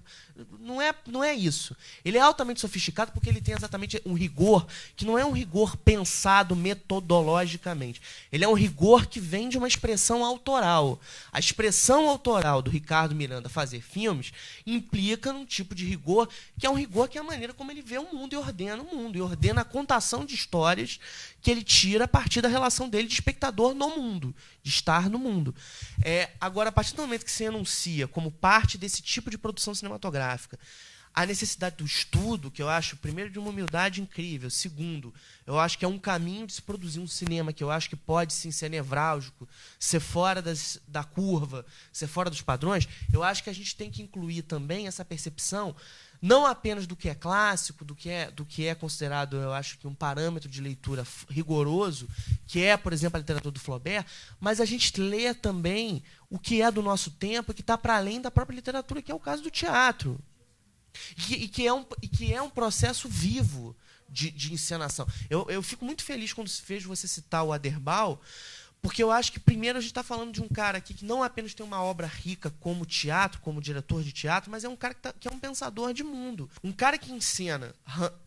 [SPEAKER 2] Não é isso. Ele é altamente sofisticado porque ele tem exatamente um rigor que não é um rigor pensado metodologicamente. Ele é um rigor que vem de uma expressão autoral. A expressão autoral do Ricardo Miranda fazer filmes implica num tipo de rigor que é um rigor que é a maneira como ele vê o mundo e ordena o mundo, e ordena a contação de histórias que ele tira a partir da relação dele de espectador no mundo, de estar no mundo. Agora, a partir do momento que se enuncia como parte desse tipo de produção cinematográfica a necessidade do estudo, que eu acho, primeiro, de uma humildade incrível, segundo, eu acho que é um caminho de se produzir um cinema que eu acho que pode, sim, ser nevrálgico, ser fora da curva, ser fora dos padrões, eu acho que a gente tem que incluir também essa percepção não apenas do que é clássico, do que é considerado, eu acho que um parâmetro de leitura rigoroso, que é, por exemplo, a literatura do Flaubert, mas a gente lê também o que é do nosso tempo, que está para além da própria literatura, que é o caso do teatro. E que é um processo vivo de encenação. Eu fico muito feliz quando se fez você citar o Aderbal, porque eu acho que, primeiro, a gente está falando de um cara aqui que não apenas tem uma obra rica como teatro, como diretor de teatro, mas é um cara que é um pensador de mundo. Um cara que encena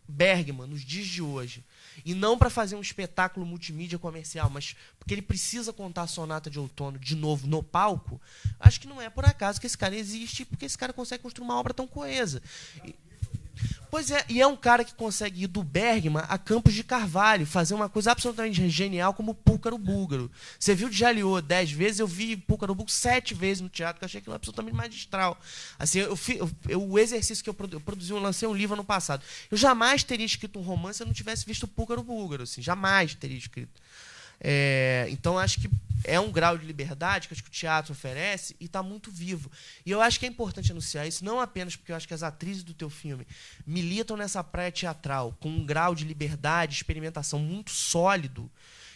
[SPEAKER 2] Bergman nos dias de hoje, e não para fazer um espetáculo multimídia comercial, mas porque ele precisa contar a Sonata de Outono de novo no palco, acho que não é por acaso que esse cara existe, porque esse cara consegue construir uma obra tão coesa. Pois é, e é um cara que consegue ir do Bergman a Campos de Carvalho, fazer uma coisa absolutamente genial como Púlcaro Búlgaro. Você viu Djaliot 10 vezes, eu vi Púlcaro Búlgaro 7 vezes no teatro, que eu achei aquilo absolutamente magistral. Assim, o exercício que eu produzi, eu lancei um livro ano passado. Eu jamais teria escrito um romance se eu não tivesse visto Púlcaro Búlgaro, assim, jamais teria escrito. Então, acho que é um grau de liberdade que acho que o teatro oferece e está muito vivo. E eu acho que é importante anunciar isso, não apenas porque eu acho que as atrizes do teu filme militam nessa praia teatral com um grau de liberdade, experimentação muito sólido,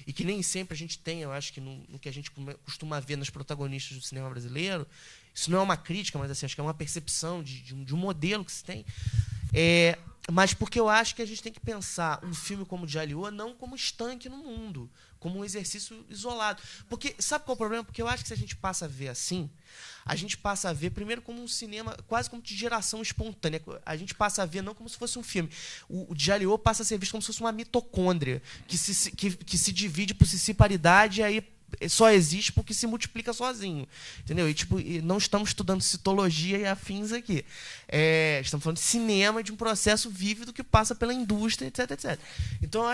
[SPEAKER 2] e que nem sempre a gente tem, eu acho que no que a gente costuma ver nas protagonistas do cinema brasileiro. Isso não é uma crítica, mas assim, acho que é uma percepção de um modelo que se tem. Mas porque eu acho que a gente tem que pensar um filme como Djaliot não como estanque no mundo, como um exercício isolado. Porque, sabe qual é o problema? Porque eu acho que se a gente passa a ver assim, a gente passa a ver primeiro como um cinema quase como de geração espontânea. A gente passa a ver não como se fosse um filme. O Djaliot passa a ser visto como se fosse uma mitocôndria que se divide por cissiparidade e aí só existe porque se multiplica sozinho, entendeu? E não estamos estudando citologia e afins aqui. Estamos falando de cinema, de um processo vívido que passa pela indústria, etc, etc. Então,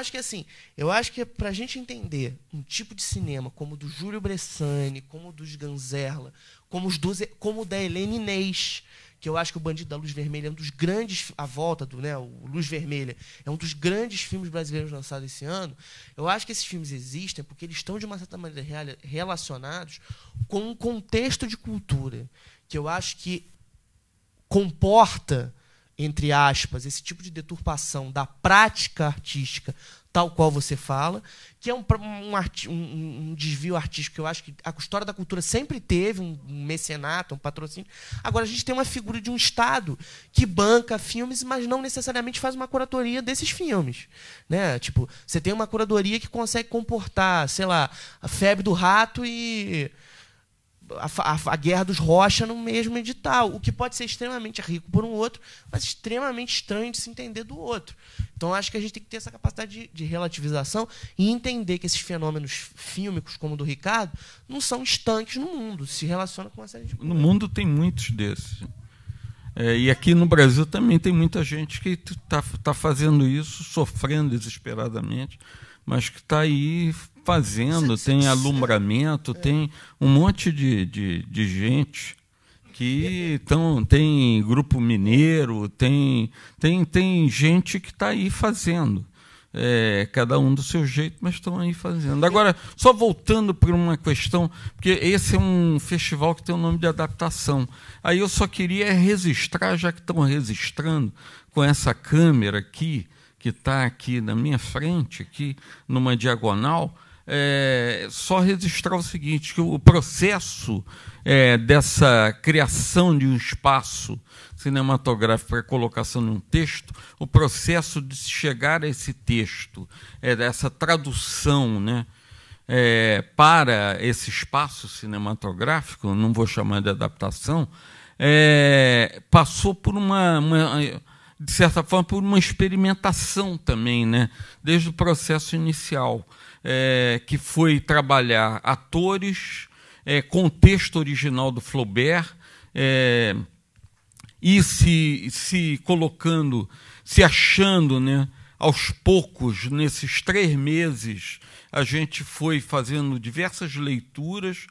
[SPEAKER 2] eu acho que para a gente entender um tipo de cinema como o do Júlio Bressani, como o dos Ganzerla, como o da Helene Inês, que eu acho que o Bandido da Luz Vermelha é um dos grandes, a volta do, o Luz Vermelha, é um dos grandes filmes brasileiros lançados esse ano. Eu acho que esses filmes existem porque eles estão, de uma certa maneira, relacionados com um contexto de cultura, que eu acho que comporta, entre aspas, esse tipo de deturpação da prática artística, tal qual você fala, que é um desvio artístico que eu acho que a história da cultura sempre teve, um mecenato, um patrocínio. Agora, a gente tem uma figura de um Estado que banca filmes, mas não necessariamente faz uma curadoria desses filmes. Né? Tipo, você tem uma curadoria que consegue comportar, sei lá, a Febre do Rato e a Guerra dos Rocha no mesmo edital, o que pode ser extremamente rico por um outro, mas extremamente estranho de se entender do outro. Então, acho que a gente tem que ter essa capacidade de relativização e entender que esses fenômenos fílmicos, como o do Ricardo, não são estanques no mundo, se relacionam com uma série de coisas.
[SPEAKER 3] No mundo tem muitos desses. E aqui no Brasil também tem muita gente que está fazendo isso, sofrendo desesperadamente, mas que está aí fazendo, tem alumbramento, tem um monte de gente que tem grupo mineiro, tem gente que está aí fazendo. Cada um do seu jeito, mas estão aí fazendo. Agora, só voltando para uma questão, porque esse é um festival que tem o nome de adaptação. Aí eu só queria registrar, já que estão registrando com essa câmera aqui, que está aqui na minha frente, aqui numa diagonal, só registrar o seguinte, que o processo dessa criação de um espaço cinematográfico para colocação de um texto, o processo de chegar a esse texto, dessa tradução, né, para esse espaço cinematográfico, não vou chamar de adaptação, passou por de certa forma, por uma experimentação também, né? Desde o processo inicial, que foi trabalhar atores, contexto original do Flaubert, e se colocando, se achando, né? Aos poucos, nesses 3 meses, a gente foi fazendo diversas leituras,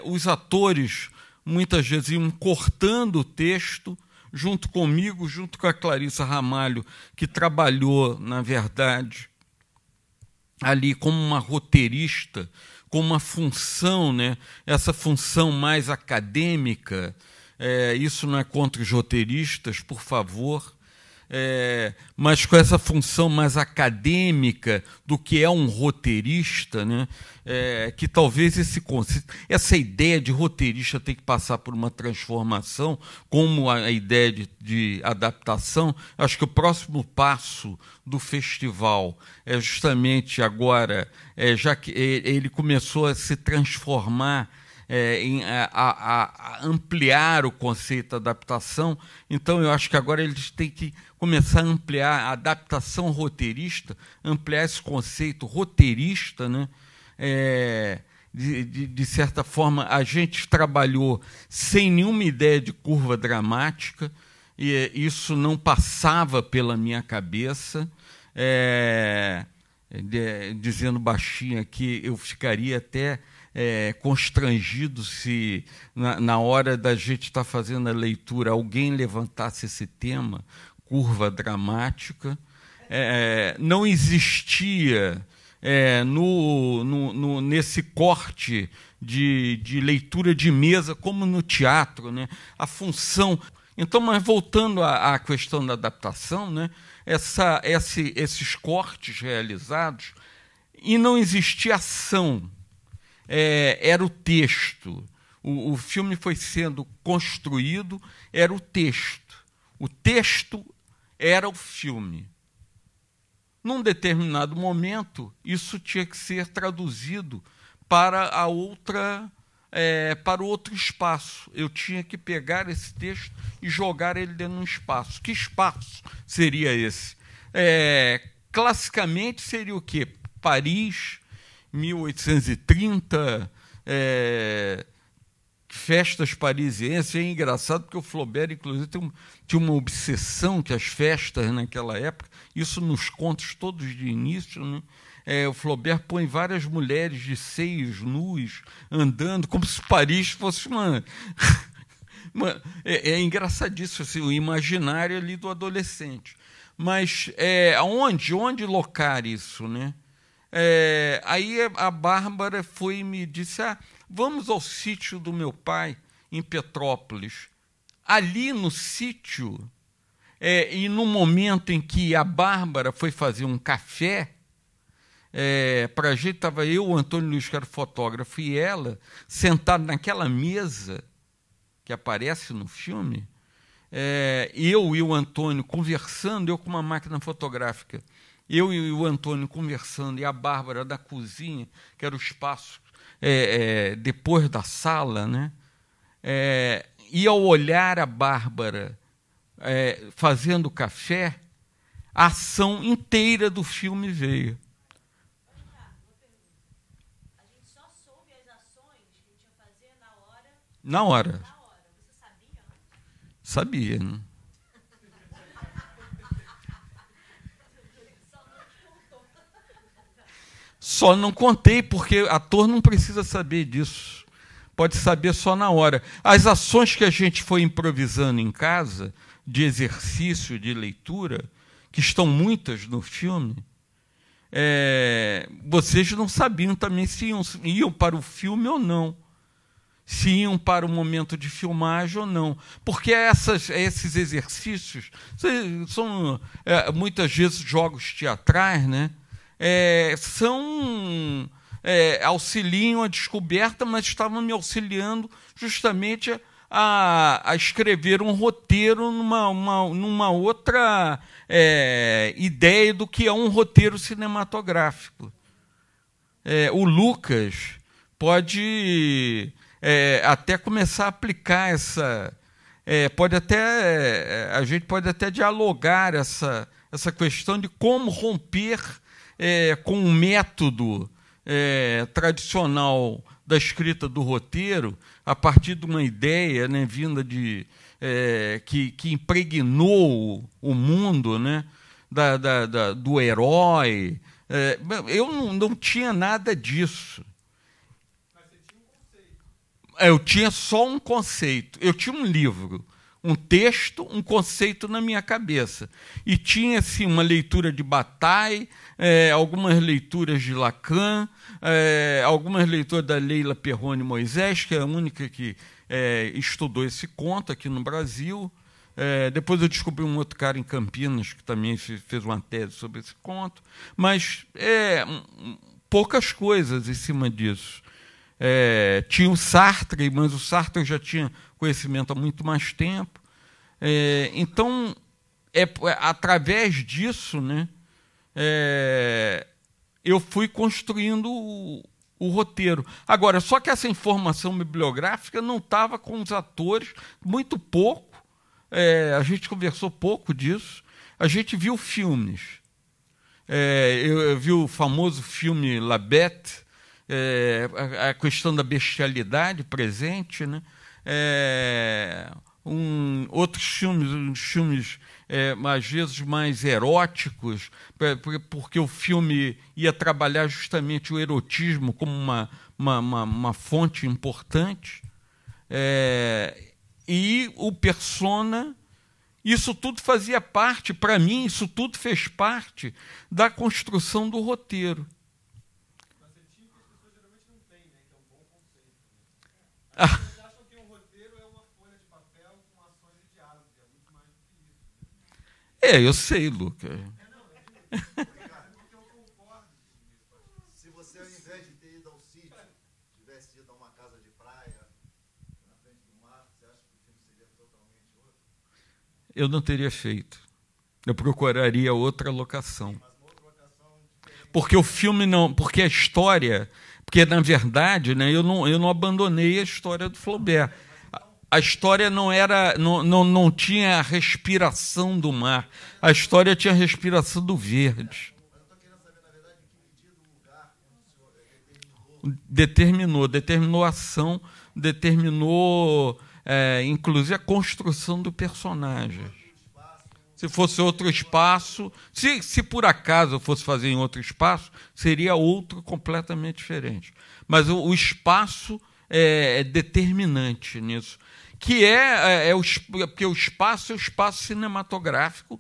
[SPEAKER 3] os atores muitas vezes iam cortando o texto, junto comigo, junto com a Clarissa Ramalho, que trabalhou, na verdade, ali como uma roteirista, com uma função, né? Essa função mais acadêmica. Isso não é contra os roteiristas, por favor, mas com essa função mais acadêmica do que é um roteirista, né? Que talvez essa ideia de roteirista tem que passar por uma transformação, como a ideia de adaptação. Acho que o próximo passo do festival é justamente agora, já que ele começou a se transformar, a ampliar o conceito de adaptação. Então, eu acho que agora eles têm que começar a ampliar a adaptação roteirista, ampliar esse conceito roteirista, né? De certa forma, a gente trabalhou sem nenhuma ideia de curva dramática, e isso não passava pela minha cabeça. Dizendo baixinho aqui, eu ficaria até constrangido se, na hora da gente estar fazendo a leitura, alguém levantasse esse tema, curva dramática. Não existia nesse corte de leitura de mesa, como no teatro, né? A função. Então, mas voltando à questão da adaptação, né? Esses cortes realizados, e não existia ação. Era o texto. O filme foi sendo construído, era o texto. O texto era o filme. Num determinado momento, isso tinha que ser traduzido para para o outro espaço. Eu tinha que pegar esse texto e jogar ele dentro de um espaço. Que espaço seria esse? Classicamente seria o quê? Paris, 1830, festas parisienses. É engraçado porque o Flaubert, inclusive, tinha uma obsessão que as festas naquela época, isso nos contos todos de início, né? O Flaubert põe várias mulheres de seios nus andando, como se Paris fosse é engraçadíssimo assim, o imaginário ali do adolescente. Mas onde locar isso, né? Aí a Bárbara foi e me disse: vamos ao sítio do meu pai, em Petrópolis. Ali no sítio, e no momento em que a Bárbara foi fazer um café, para a gente, estava eu, o Antônio Luiz, que era fotógrafo, e ela, sentado naquela mesa que aparece no filme, eu e o Antônio conversando, eu com uma máquina fotográfica, eu e o Antônio conversando, e a Bárbara da cozinha, que era o espaço depois da sala, né? E ao olhar a Bárbara fazendo café, a ação inteira do filme veio.
[SPEAKER 6] A gente só soube as ações que tinha que fazer na hora.
[SPEAKER 3] Na hora.
[SPEAKER 6] Você sabia?
[SPEAKER 3] Sabia, né? Só não contei, porque ator não precisa saber disso. Pode saber só na hora. As ações que a gente foi improvisando em casa, de exercício, de leitura, que estão muitas no filme, vocês não sabiam também se iam para o filme ou não. Se iam para o momento de filmagem ou não. Porque esses exercícios são muitas vezes jogos teatrais, né? Auxiliam a descoberta, mas estavam me auxiliando justamente a escrever um roteiro numa outra ideia do que é um roteiro cinematográfico. o Lucas pode até começar a aplicar essa... a gente pode até dialogar essa questão de como romper com o método tradicional da escrita do roteiro, a partir de uma ideia, né, vinda de que impregnou o mundo, né, do herói. Eu não tinha nada disso.
[SPEAKER 1] Mas você tinha um conceito.
[SPEAKER 3] Eu tinha só um conceito. Eu tinha um livro, um texto, um conceito na minha cabeça. E tinha, assim, uma leitura de Bataille, algumas leituras de Lacan, algumas leituras da Leila Perrone Moisés, que é a única que estudou esse conto aqui no Brasil. Depois eu descobri um outro cara em Campinas que também fez uma tese sobre esse conto. Mas poucas coisas em cima disso. Tinha o Sartre, mas o Sartre eu já tinha conhecimento há muito mais tempo. Então, através disso, né, eu fui construindo o roteiro. Agora, só que essa informação bibliográfica não estava com os atores, muito pouco. A gente conversou pouco disso. A gente viu filmes. Eu vi o famoso filme La Bête, a questão da bestialidade presente, né? Outros filmes, uns filmes às vezes mais eróticos, porque o filme ia trabalhar justamente o erotismo como uma fonte importante. E o persona, isso tudo fazia parte, para mim, isso tudo fez parte da construção do roteiro.
[SPEAKER 1] Mas você tinha que as pessoas geralmente não têm, né? Que é um bom conceito. As pessoas acham que um roteiro é uma folha de papel com ações e diálogos, é muito mais do que isso.
[SPEAKER 3] Eu sei, Lucas.
[SPEAKER 1] Porque eu concordo com isso.
[SPEAKER 7] Se você, ao invés de ter ido ao sítio, tivesse ido a uma casa de praia, na frente do mar, você acha que o filme seria totalmente outro?
[SPEAKER 3] Eu não teria feito. Eu procuraria outra locação. Porque o filme não... Porque a história... Porque, na verdade, né, eu não abandonei a história do Flaubert. A história não tinha a respiração do mar. A história tinha a respiração do verde.
[SPEAKER 7] Mas eu estou querendo saber, na verdade, em que medida o lugar onde o senhor
[SPEAKER 3] Determinou a ação, determinou, inclusive, a construção do personagem. Se fosse outro espaço, se por acaso eu fosse fazer em outro espaço, seria outro completamente diferente. Mas o espaço é determinante nisso. Porque o espaço é o espaço cinematográfico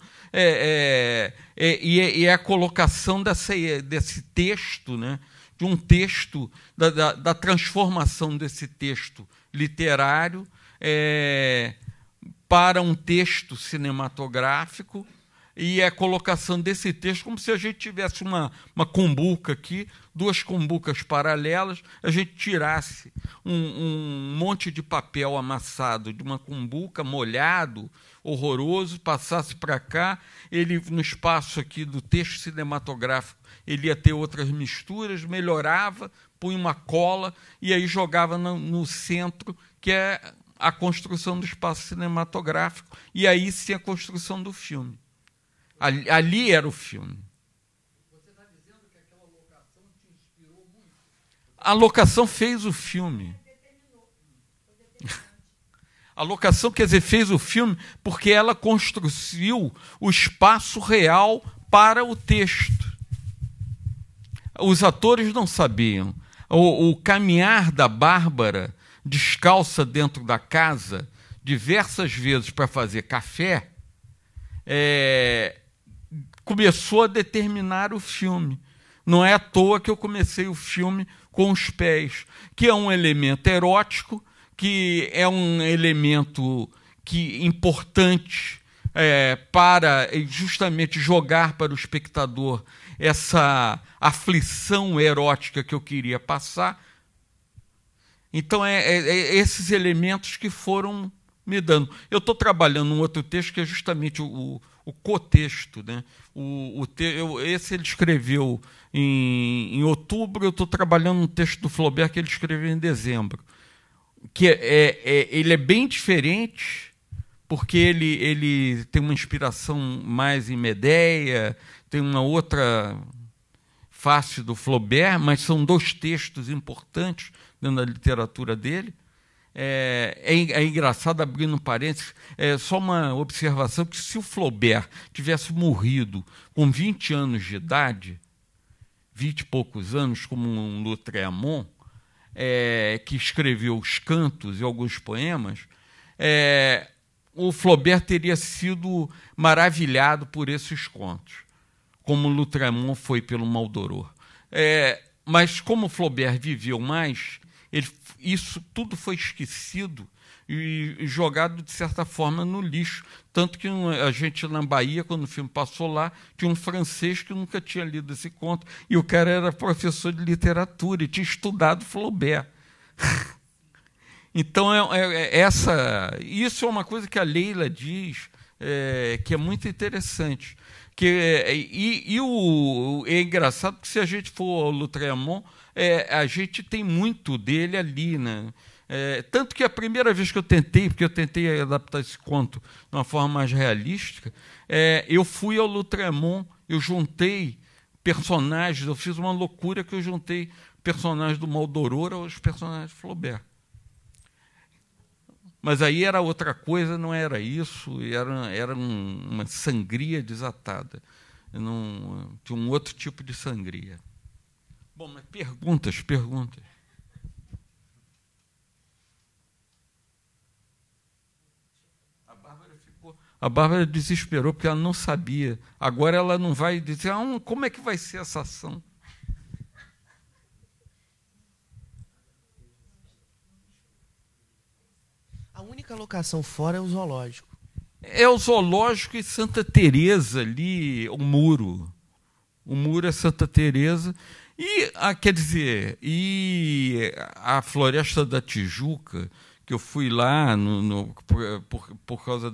[SPEAKER 3] e é a colocação desse texto, né, de um texto, da transformação desse texto literário para um texto cinematográfico, e a colocação desse texto como se a gente tivesse uma cumbuca aqui, duas cumbucas paralelas, a gente tirasse um monte de papel amassado de uma cumbuca, molhado, horroroso, passasse para cá, ele, no espaço aqui do texto cinematográfico, ele ia ter outras misturas, melhorava, punha uma cola e aí jogava no centro, que é a construção do espaço cinematográfico, e aí sim a construção do filme. Ali era o filme.
[SPEAKER 1] Você está dizendo que aquela locação te inspirou muito?
[SPEAKER 3] A locação fez o filme. A locação, quer dizer, fez o filme porque ela construiu o espaço real para o texto. Os atores não sabiam. O caminhar da Bárbara descalça dentro da casa diversas vezes para fazer café começou a determinar o filme. Não é à toa que eu comecei o filme com os pés, que é um elemento erótico, que é um elemento importante para justamente jogar para o espectador essa aflição erótica que eu queria passar. Então, esses elementos que foram me dando. Eu estou trabalhando um outro texto que é justamente o cotexto, né? Esse ele escreveu em outubro, eu estou trabalhando um texto do Flaubert que ele escreveu em dezembro, que ele é bem diferente, porque ele tem uma inspiração mais em Medea, tem uma outra face do Flaubert, mas são dois textos importantes dentro da literatura dele. É engraçado, abrindo um parênteses, só uma observação, que se o Flaubert tivesse morrido com 20 anos de idade, 20 e poucos anos, como um Lautréamont, que escreveu os cantos e alguns poemas, o Flaubert teria sido maravilhado por esses contos, como Lautréamont foi pelo Maldoror. Mas como o Flaubert viveu mais, isso tudo foi esquecido e jogado, de certa forma, no lixo. Tanto que a gente, na Bahia, quando o filme passou lá, tinha um francês que nunca tinha lido esse conto, e o cara era professor de literatura e tinha estudado Flaubert. Então, isso é uma coisa que a Leila diz, que é muito interessante. É engraçado que, se a gente for ao Lautréamont, a gente tem muito dele ali, né? Tanto que a primeira vez que eu tentei, porque eu tentei adaptar esse conto de uma forma mais realística, eu fui ao Lautréamont, eu juntei personagens, eu fiz uma loucura que eu juntei personagens do Maldoror aos personagens de Flaubert. Mas aí era outra coisa, não era isso, era uma sangria desatada. Tinha um outro tipo de sangria. Bom, mas perguntas. A Bárbara desesperou porque ela não sabia. Agora ela não vai dizer, como é que vai ser essa ação?
[SPEAKER 2] A única locação fora é o zoológico.
[SPEAKER 3] É o zoológico e Santa Teresa ali, o muro. O muro é Santa Teresa. E, quer dizer, a Floresta da Tijuca, que eu fui lá por causa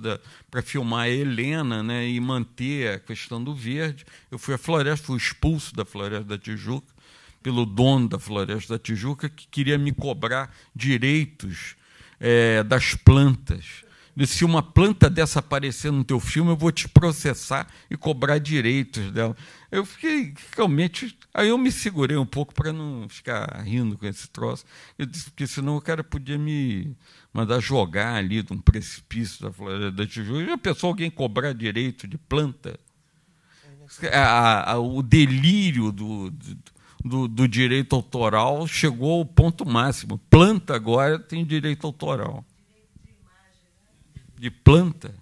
[SPEAKER 3] para filmar a Helena, né, e manter a questão do verde. Eu fui à floresta, fui expulso da Floresta da Tijuca pelo dono da Floresta da Tijuca, que queria me cobrar direitos das plantas. Se uma planta dessa aparecer no teu filme, eu vou te processar e cobrar direitos dela. Eu fiquei realmente... Aí eu me segurei um pouco para não ficar rindo com esse troço, porque senão o cara podia me mandar jogar ali de um precipício da Floresta da Tijuca. Já pensou alguém cobrar direito de planta? O delírio do direito autoral chegou ao ponto máximo. Planta agora tem direito autoral. De planta.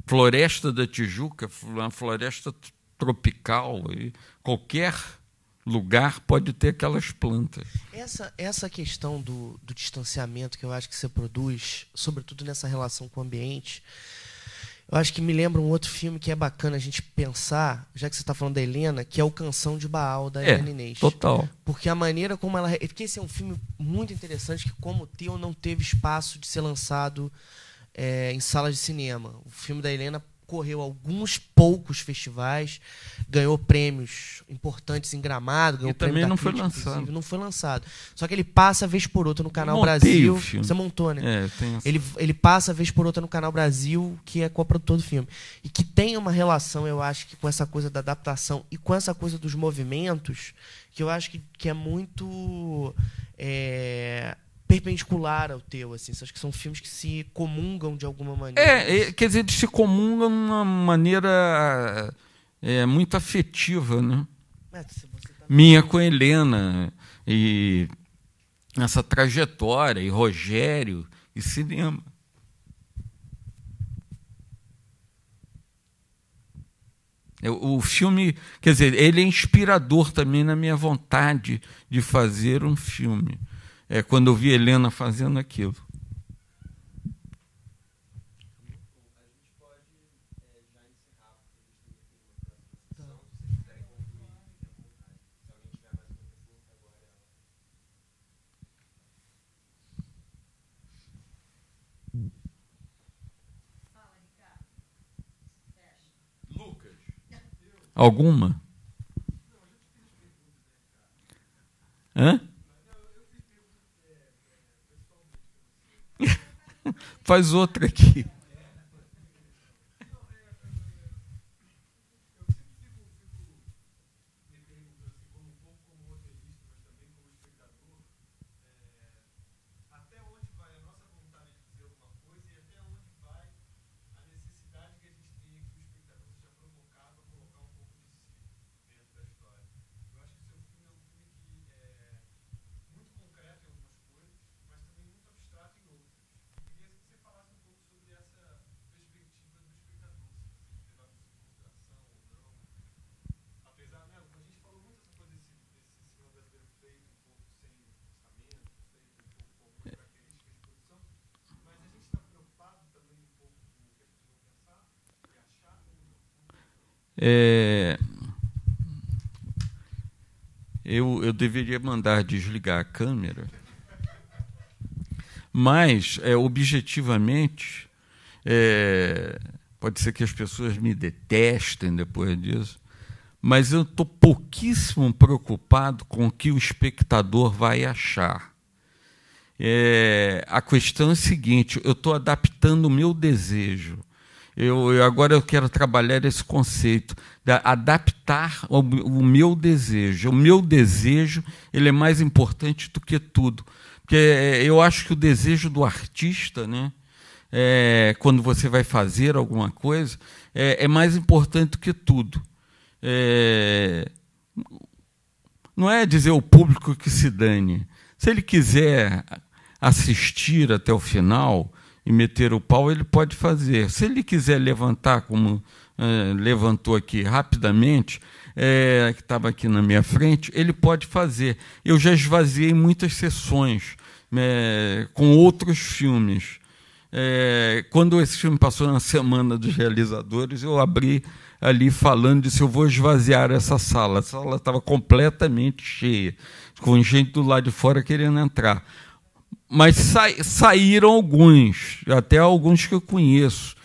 [SPEAKER 3] Floresta da Tijuca, uma floresta tropical, e qualquer lugar pode ter aquelas plantas.
[SPEAKER 2] Essa questão do distanciamento que eu acho que você produz, sobretudo nessa relação com o ambiente, eu acho que me lembra um outro filme que é bacana a gente pensar, já que você está falando da Helena, que é o Canção de Baal, da Helena Inês.
[SPEAKER 3] Total.
[SPEAKER 2] Porque a maneira como ela... Porque esse é um filme muito interessante, que, como o teu, não teve espaço de ser lançado em salas de cinema. O filme da Helena correu alguns poucos festivais, ganhou prêmios importantes em Gramado, ganhou
[SPEAKER 3] e
[SPEAKER 2] prêmio
[SPEAKER 3] também
[SPEAKER 2] da
[SPEAKER 3] não
[SPEAKER 2] crítica,
[SPEAKER 3] foi lançado.
[SPEAKER 2] Não foi lançado. Só que ele passa vez por outra no Canal
[SPEAKER 3] montei
[SPEAKER 2] Brasil.
[SPEAKER 3] O filme.
[SPEAKER 2] Você montou, né?
[SPEAKER 3] Tem essa...
[SPEAKER 2] Ele passa vez por outra no Canal Brasil, que é coprodutor do filme. E que tem uma relação, eu acho, que com essa coisa da adaptação e com essa coisa dos movimentos, que eu acho que é muito perpendicular ao teu, assim. Acho que são filmes que se comungam de alguma maneira.
[SPEAKER 3] Quer dizer, eles se comungam de uma maneira muito afetiva, né? Minha com a Helena, e essa trajetória, e Rogério, e cinema. O filme, quer dizer, ele é inspirador também na minha vontade de fazer um filme. Quando eu vi Helena fazendo aquilo. Alguma? Hã? Faz outra aqui. Eu deveria mandar desligar a câmera, mas, objetivamente, pode ser que as pessoas me detestem depois disso, mas eu estou pouquíssimo preocupado com o que o espectador vai achar. A questão é a seguinte: eu estou adaptando o meu desejo. Agora eu quero trabalhar esse conceito, de adaptar o meu desejo. O meu desejo, ele é mais importante do que tudo. Porque eu acho que o desejo do artista, né, quando você vai fazer alguma coisa, é mais importante do que tudo. Não é dizer ao público que se dane. Se ele quiser assistir até o final e meter o pau, ele pode fazer. Se ele quiser levantar, como levantou aqui rapidamente, que estava aqui na minha frente, ele pode fazer. Eu já esvaziei muitas sessões com outros filmes. Quando esse filme passou na Semana dos Realizadores, eu abri ali falando disso: eu vou esvaziar essa sala. A sala estava completamente cheia, com gente do lado de fora querendo entrar. Mas saíram alguns, até alguns que eu conheço.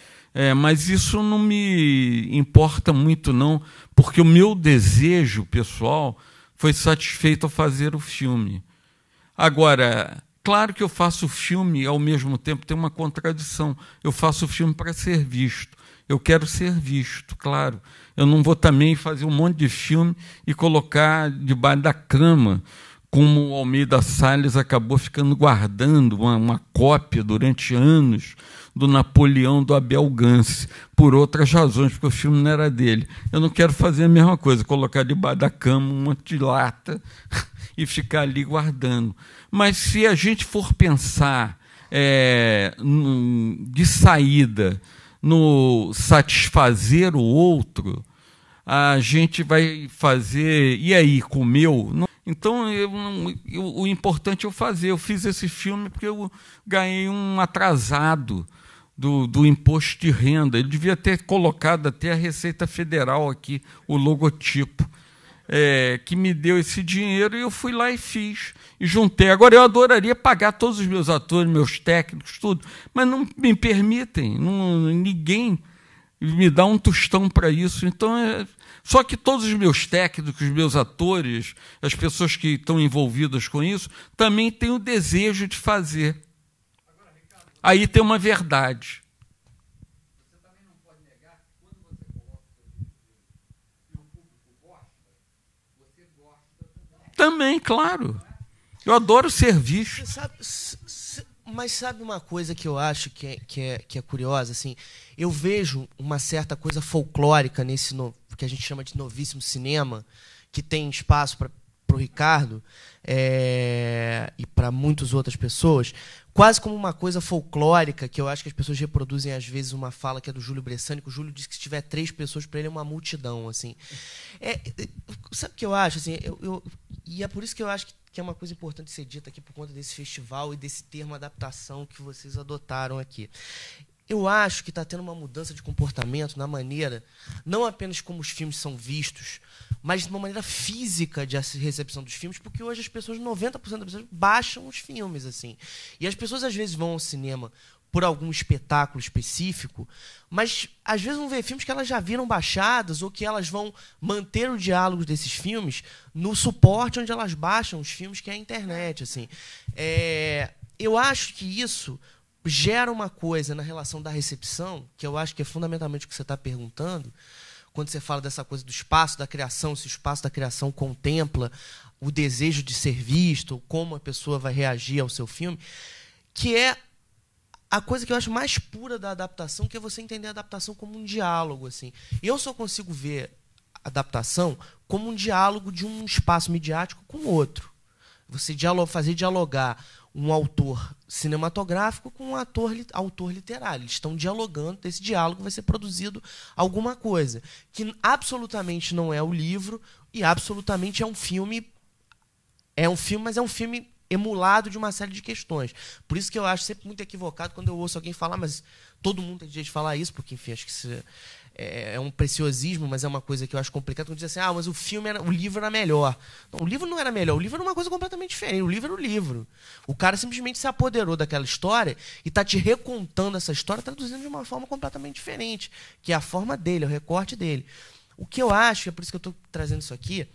[SPEAKER 3] Mas isso não me importa muito, não, porque o meu desejo pessoal foi satisfeito ao fazer o filme. Agora, claro que eu faço o filme e, ao mesmo tempo, tem uma contradição. Eu faço o filme para ser visto. Eu quero ser visto, claro. Eu não vou também fazer um monte de filme e colocar debaixo da cama, como o Almeida Salles acabou ficando guardando uma cópia durante anos do Napoleão do Abel Gance, por outras razões, porque o filme não era dele. Eu não quero fazer a mesma coisa, colocar debaixo da cama uma lata e ficar ali guardando. Mas se a gente for pensar de saída no satisfazer o outro, a gente vai fazer... E aí, comeu? Então, o importante é eu fazer. Eu fiz esse filme porque eu ganhei um atrasado do imposto de renda. Ele devia ter colocado até a Receita Federal aqui, o logotipo, que me deu esse dinheiro, e eu fui lá e fiz. E juntei. Agora, eu adoraria pagar todos os meus atores, meus técnicos, tudo, mas não me permitem. Ninguém me dá um tostão para isso. Então, só que todos os meus técnicos, meus atores, as pessoas que estão envolvidas com isso, também têm o desejo de fazer. Aí tem uma verdade.
[SPEAKER 8] Você também não pode negar que quando você coloca o seu filme e o público gosta, você gosta
[SPEAKER 3] também, claro. Eu adoro ser visto.
[SPEAKER 2] Mas sabe uma coisa que eu acho que é curiosa? Assim, eu vejo uma certa coisa folclórica nesse que a gente chama de novíssimo cinema, que tem espaço para o Ricardo e para muitas outras pessoas, quase como uma coisa folclórica, que eu acho que as pessoas reproduzem às vezes uma fala que é do Júlio Bressani, que o Júlio diz que se tiver 3 pessoas, para ele é uma multidão. Assim. Sabe o que eu acho? Assim, e é por isso que eu acho que é uma coisa importante ser dita aqui por conta desse festival e desse termo adaptação que vocês adotaram aqui. Eu acho que está tendo uma mudança de comportamento na maneira, não apenas como os filmes são vistos, mas de uma maneira física de recepção dos filmes, porque hoje as pessoas, 90% das pessoas, baixam os filmes. Assim. E as pessoas, às vezes, vão ao cinema por algum espetáculo específico, mas às vezes vão ver filmes que elas já viram baixadas ou que elas vão manter o diálogo desses filmes no suporte onde elas baixam os filmes, que é a internet. Assim. Eu acho que isso gera uma coisa na relação da recepção, que eu acho que é fundamentalmente o que você está perguntando, quando você fala dessa coisa do espaço da criação, se o espaço da criação contempla o desejo de ser visto, como a pessoa vai reagir ao seu filme, que é a coisa que eu acho mais pura da adaptação, que é você entender a adaptação como um diálogo. Assim. Eu só consigo ver a adaptação como um diálogo de um espaço midiático com o outro. Você fazer dialogar um autor cinematográfico com um autor literário. Eles estão dialogando, desse diálogo vai ser produzido alguma coisa, que absolutamente não é o livro e absolutamente é um filme, mas é um filme emulado de uma série de questões. Por isso que eu acho sempre muito equivocado quando eu ouço alguém falar, mas todo mundo tem direito de falar isso, porque, enfim, acho que isso é um preciosismo, mas é uma coisa que eu acho complicado, quando diz assim, mas o livro era melhor. Não, o livro não era melhor, o livro era uma coisa completamente diferente, o livro era o livro. O cara simplesmente se apoderou daquela história e está te recontando essa história, traduzindo de uma forma completamente diferente, que é a forma dele, é o recorte dele. O que eu acho, é por isso que eu estou trazendo isso aqui,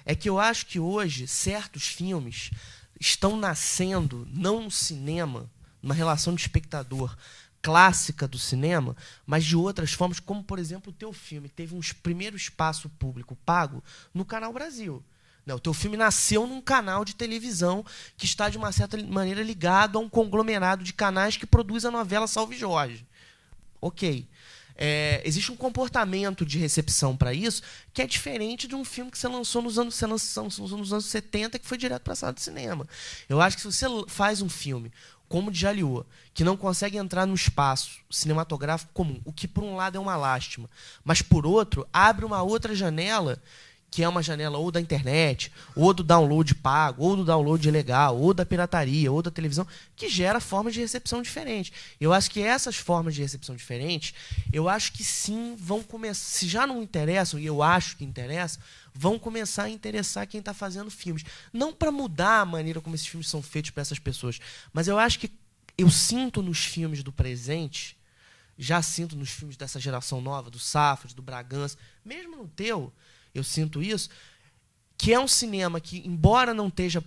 [SPEAKER 2] é que eu acho que hoje certos filmes estão nascendo, não no cinema, numa relação de espectador clássica do cinema, mas de outras formas, como, por exemplo, o teu filme teve um primeiro espaço público pago no Canal Brasil. O teu filme nasceu num canal de televisão que está, de uma certa maneira, ligado a um conglomerado de canais que produz a novela Salve Jorge. Ok. Existe um comportamento de recepção para isso que é diferente de um filme que você lançou nos anos 70, que foi direto para a sala de cinema. Eu acho que se você faz um filme como o de Jaliot, que não consegue entrar no espaço cinematográfico comum, o que por um lado é uma lástima, mas por outro abre uma outra janela, que é uma janela ou da internet, ou do download pago, ou do download ilegal, ou da pirataria, ou da televisão, que gera formas de recepção diferentes. Eu acho que essas formas de recepção diferentes, eu acho que sim vão começar, se já não interessam, e eu acho que interessam, vão começar a interessar quem está fazendo filmes. Não para mudar a maneira como esses filmes são feitos para essas pessoas, mas eu acho que eu sinto nos filmes do presente, já sinto nos filmes dessa geração nova, do Safdie, do Bragança, mesmo no teu, eu sinto isso, que é um cinema que, embora não esteja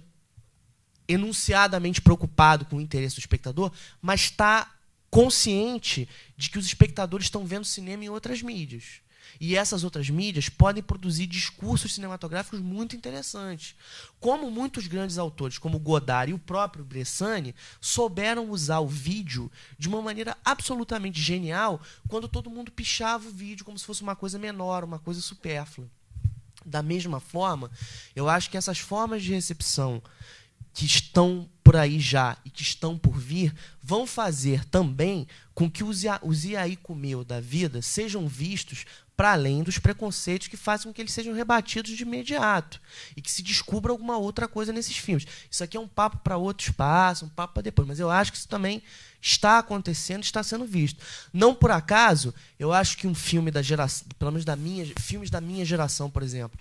[SPEAKER 2] enunciadamente preocupado com o interesse do espectador, mas está consciente de que os espectadores estão vendo cinema em outras mídias. E essas outras mídias podem produzir discursos cinematográficos muito interessantes. Como muitos grandes autores, como Godard e o próprio Bressani, souberam usar o vídeo de uma maneira absolutamente genial, quando todo mundo pichava o vídeo como se fosse uma coisa menor, uma coisa supérflua. Da mesma forma, eu acho que essas formas de recepção que estão por aí já e que estão por vir vão fazer também com que os Iaikumeu da vida sejam vistos para além dos preconceitos que fazem com que eles sejam rebatidos de imediato e que se descubra alguma outra coisa nesses filmes. Isso aqui é um papo para outro espaço, um papo para depois, mas eu acho que isso também está acontecendo, está sendo visto. Não por acaso, eu acho que um filme da geração, pelo menos filmes da minha geração, por exemplo,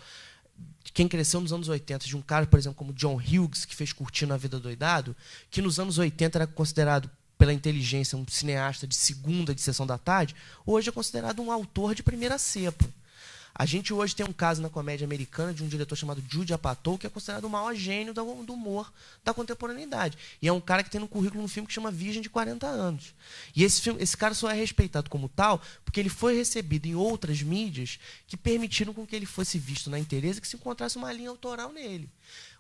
[SPEAKER 2] quem cresceu nos anos 80, de um cara, por exemplo, como John Hughes, que fez Curtindo a Vida Doidado, que nos anos 80 era considerado pela inteligência um cineasta de segunda, de sessão da tarde, hoje é considerado um autor de primeira cepa. A gente hoje tem um caso na comédia americana de um diretor chamado Judd Apatow, que é considerado o maior gênio do humor da contemporaneidade. E é um cara que tem no currículo um filme que chama Virgem de 40 anos. E esse cara só é respeitado como tal porque ele foi recebido em outras mídias que permitiram com que ele fosse visto na inteireza, que se encontrasse uma linha autoral nele.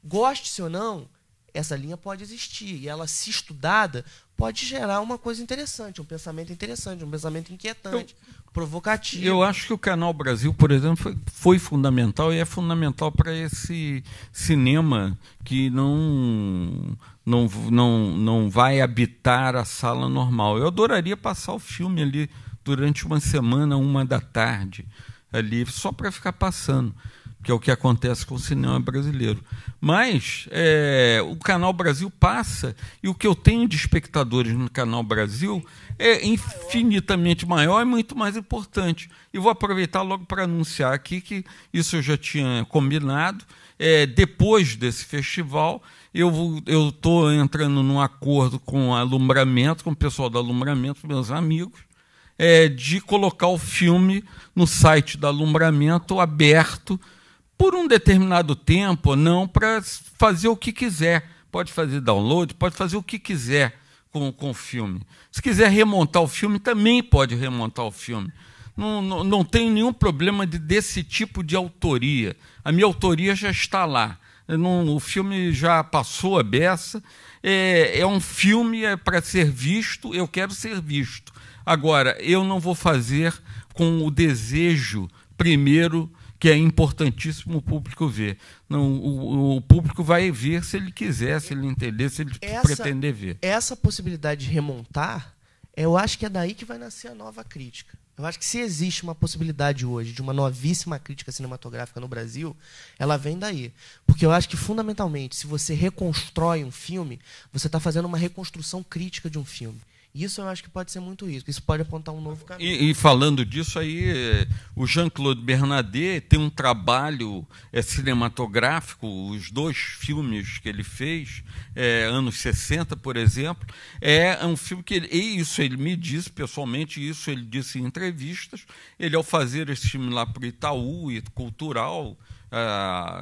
[SPEAKER 2] Goste-se ou não, essa linha pode existir. E ela, se estudada, pode gerar uma coisa interessante, um pensamento interessante, um pensamento inquietante, provocativo.
[SPEAKER 3] Eu acho que o Canal Brasil, por exemplo, foi fundamental e é fundamental para esse cinema que não vai habitar a sala normal. Eu adoraria passar o filme ali durante uma semana, 1 da tarde, ali, só para ficar passando. que é o que acontece com o cinema brasileiro. Mas o Canal Brasil passa, e o que eu tenho de espectadores no Canal Brasil é infinitamente maior e muito mais importante. E vou aproveitar logo para anunciar aqui que isso eu já tinha combinado. Depois desse festival, eu estou entrando num acordo com o Alumbramento, com o pessoal do Alumbramento, meus amigos, de colocar o filme no site do Alumbramento aberto por um determinado tempo, não para fazer o que quiser. Pode fazer download, pode fazer o que quiser com o filme. Se quiser remontar o filme, também pode remontar o filme. Não tem nenhum problema desse tipo de autoria. A minha autoria já está lá. O filme já passou a beça. É um filme para ser visto, eu quero ser visto. Agora, eu não vou fazer com o desejo, primeiro, que é importantíssimo o público ver. Não, o público vai ver se ele quiser, se ele entender, se ele pretender ver.
[SPEAKER 2] Essa possibilidade de remontar, eu acho que é daí que vai nascer a nova crítica. Eu acho que se existe uma possibilidade hoje de uma novíssima crítica cinematográfica no Brasil, ela vem daí. Porque eu acho que, fundamentalmente, se você reconstrói um filme, você está fazendo uma reconstrução crítica de um filme. Isso eu acho que pode ser muito isso. Isso pode apontar um novo caminho.
[SPEAKER 3] E falando disso aí, o Jean-Claude Bernardet tem um trabalho cinematográfico, os 2 filmes que ele fez, anos 60, por exemplo, é um filme que isso ele me disse pessoalmente, isso ele disse em entrevistas. Ele, ao fazer esse filme lá para o Itaú e Cultural,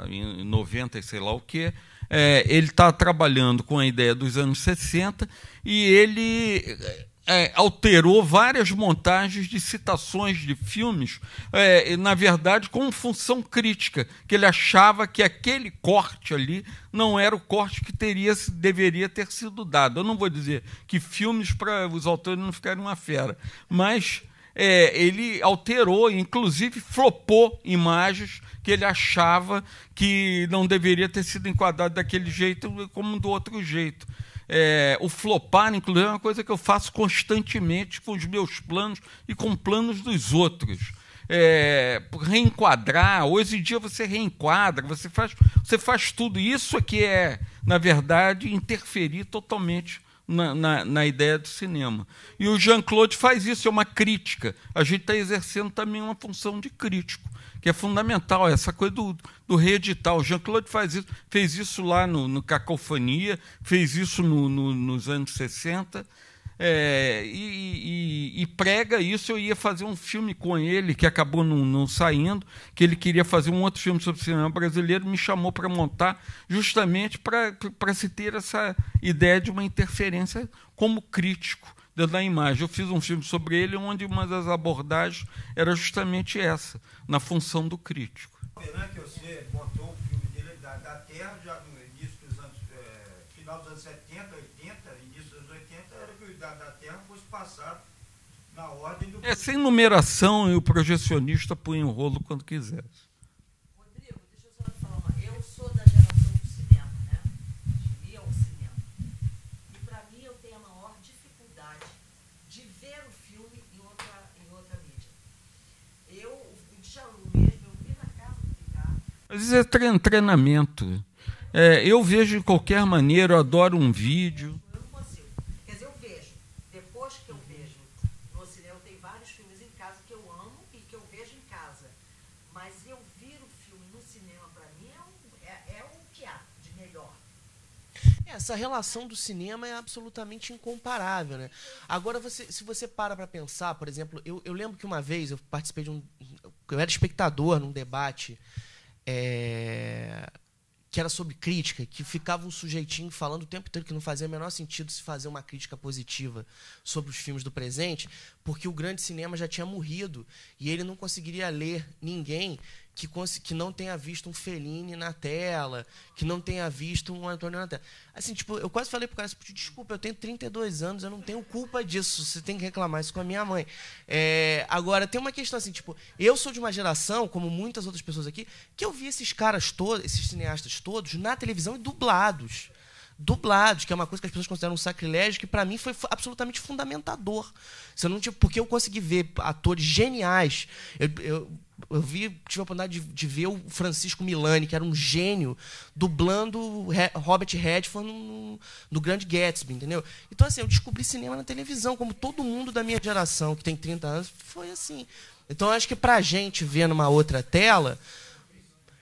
[SPEAKER 3] em 90 e sei lá o quê, ele está trabalhando com a ideia dos anos 60 e ele alterou várias montagens de citações de filmes, na verdade, com função crítica, que ele achava que aquele corte ali não era o corte que deveria ter sido dado. Eu não vou dizer que filmes para os autores não ficarem uma fera, mas ele alterou, inclusive flopou imagens que ele achava que não deveria ter sido enquadrado daquele jeito como do outro jeito. O flopar, inclusive, é uma coisa que eu faço constantemente com os meus planos e com planos dos outros. Reenquadrar, hoje em dia você reenquadra, você faz tudo. Isso aqui na verdade, interferir totalmente na ideia do cinema. E o Jean-Claude faz isso, é uma crítica. A gente está exercendo também uma função de crítico, que é fundamental, essa coisa do reeditar. O Jean-Claude fez isso lá no Cacofonia, fez isso nos anos 60, e prega isso. Eu ia fazer um filme com ele, que acabou não saindo, que ele queria fazer um outro filme sobre o cinema brasileiro, me chamou para montar, justamente para se ter essa ideia de uma interferência como crítico da imagem. Eu fiz um filme sobre ele, onde uma das abordagens era justamente essa, na função do crítico.
[SPEAKER 4] Que você montou o filme dele da Terra, já no início dos anos, final dos anos 70, 80, início dos 80, era que o da Terra fosse passado na ordem do...
[SPEAKER 3] sem numeração, e o projecionista punha o rolo quando quisesse.
[SPEAKER 6] Rodrigo, deixa eu só te falar eu sou da geração do cinema, né? De ir ao cinema. E para mim eu tenho a maior dificuldade de ver o filme em outra mídia. O Djalu mesmo, eu vi na casa do Ricardo.
[SPEAKER 3] Às vezes é treinamento. Eu vejo de qualquer maneira, eu adoro um vídeo.
[SPEAKER 6] Eu não consigo. Quer dizer, eu vejo. Depois que eu vejo no cinema, eu tenho vários filmes em casa que eu amo e que eu vejo em casa. Mas eu vir o filme no cinema, para mim, é o que há de melhor.
[SPEAKER 2] Essa relação do cinema é absolutamente incomparável, né? Agora, se você para pensar, por exemplo, eu lembro que uma vez eu participei eu era espectador num debate que era sobre crítica, que ficava um sujeitinho falando o tempo inteiro que não fazia o menor sentido se fazer uma crítica positiva sobre os filmes do presente, porque o grande cinema já tinha morrido e ele não conseguiria ler ninguém que não tenha visto um Fellini na tela, que não tenha visto um Antônio na tela. Assim, tipo, eu quase falei pro cara, desculpa, eu tenho 32 anos, eu não tenho culpa disso, você tem que reclamar isso com a minha mãe. Agora, tem uma questão assim, tipo, eu sou de uma geração, como muitas outras pessoas aqui, que eu vi esses caras todos, esses cineastas todos, na televisão e dublados. dublados, que é uma coisa que as pessoas consideram um sacrilégio, que para mim foi absolutamente fundamentador. Você não, tipo, porque eu consegui ver atores geniais. Eu tive a oportunidade de ver o Francisco Milani, que era um gênio, dublando Robert Redford no Grande Gatsby, entendeu? Então, assim, eu descobri cinema na televisão, como todo mundo da minha geração, que tem 30 anos, foi assim. Então, eu acho que pra gente ver numa outra tela,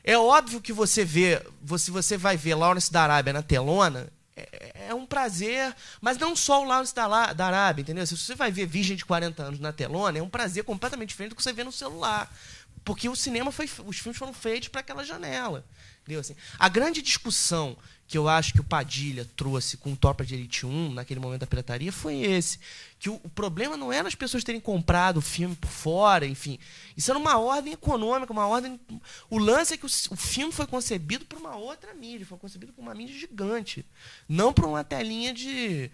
[SPEAKER 2] é óbvio que você vai ver Lawrence da Arábia na telona, é um prazer, mas não só o Lawrence da Arábia, entendeu? Se você vai ver Virgem de 40 anos na telona, é um prazer completamente diferente do que você vê no celular. Porque os filmes foram feitos para aquela janela. Entendeu? Assim, a grande discussão que eu acho que o Padilha trouxe com o Tropa de Elite 1, naquele momento da pirataria, foi esse. Que o problema não era as pessoas terem comprado o filme por fora, enfim. Isso era uma ordem econômica, uma ordem... O lance é que o filme foi concebido por uma outra mídia, foi concebido por uma mídia gigante. Não por uma telinha de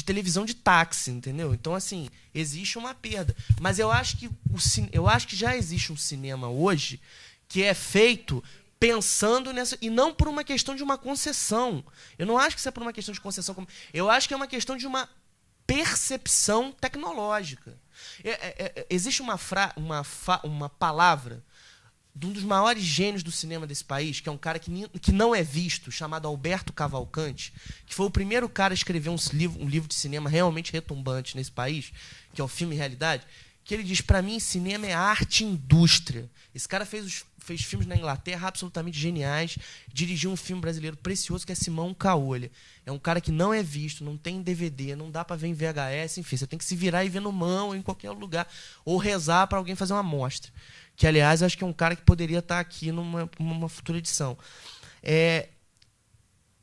[SPEAKER 2] televisão de táxi, entendeu? Então, assim, existe uma perda. Mas eu acho que já existe um cinema hoje que é feito pensando nessa... E não por uma questão de uma concessão. Eu não acho que isso é por uma questão de concessão. Eu acho que é uma questão de uma percepção tecnológica. Existe uma palavra de um dos maiores gênios do cinema desse país, que é um cara que não é visto, chamado Alberto Cavalcanti, que foi o primeiro cara a escrever um livro de cinema realmente retumbante nesse país, que é o Filme e Realidade, que ele diz, para mim, cinema é arte e indústria. Esse cara fez filmes na Inglaterra absolutamente geniais, dirigiu um filme brasileiro precioso que é Simão Caolha. É um cara que não é visto, não tem DVD, não dá para ver em VHS, enfim, você tem que se virar e ver no mão ou em qualquer lugar, ou rezar para alguém fazer uma amostra. Que, aliás, acho que é um cara que poderia estar aqui numa futura edição.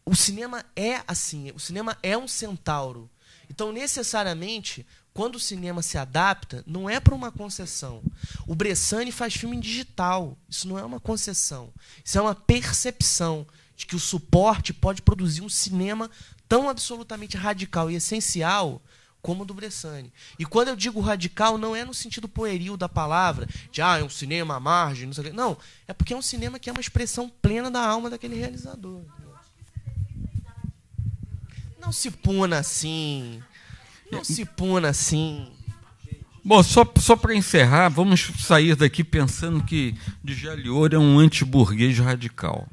[SPEAKER 2] O cinema é assim, o cinema é um centauro. Então, necessariamente, quando o cinema se adapta, não é para uma concessão. O Bressani faz filme em digital. Isso não é uma concessão. Isso é uma percepção de que o suporte pode produzir um cinema tão absolutamente radical e essencial como o do Bressani. E quando eu digo radical, não é no sentido pueril da palavra, de é um cinema à margem, não sei o quê. Não, é porque é um cinema que é uma expressão plena da alma daquele realizador. Não se puna assim. Não se puna assim.
[SPEAKER 3] Bom, só para encerrar, vamos sair daqui pensando que Djalma Ouro é um antiburguês radical.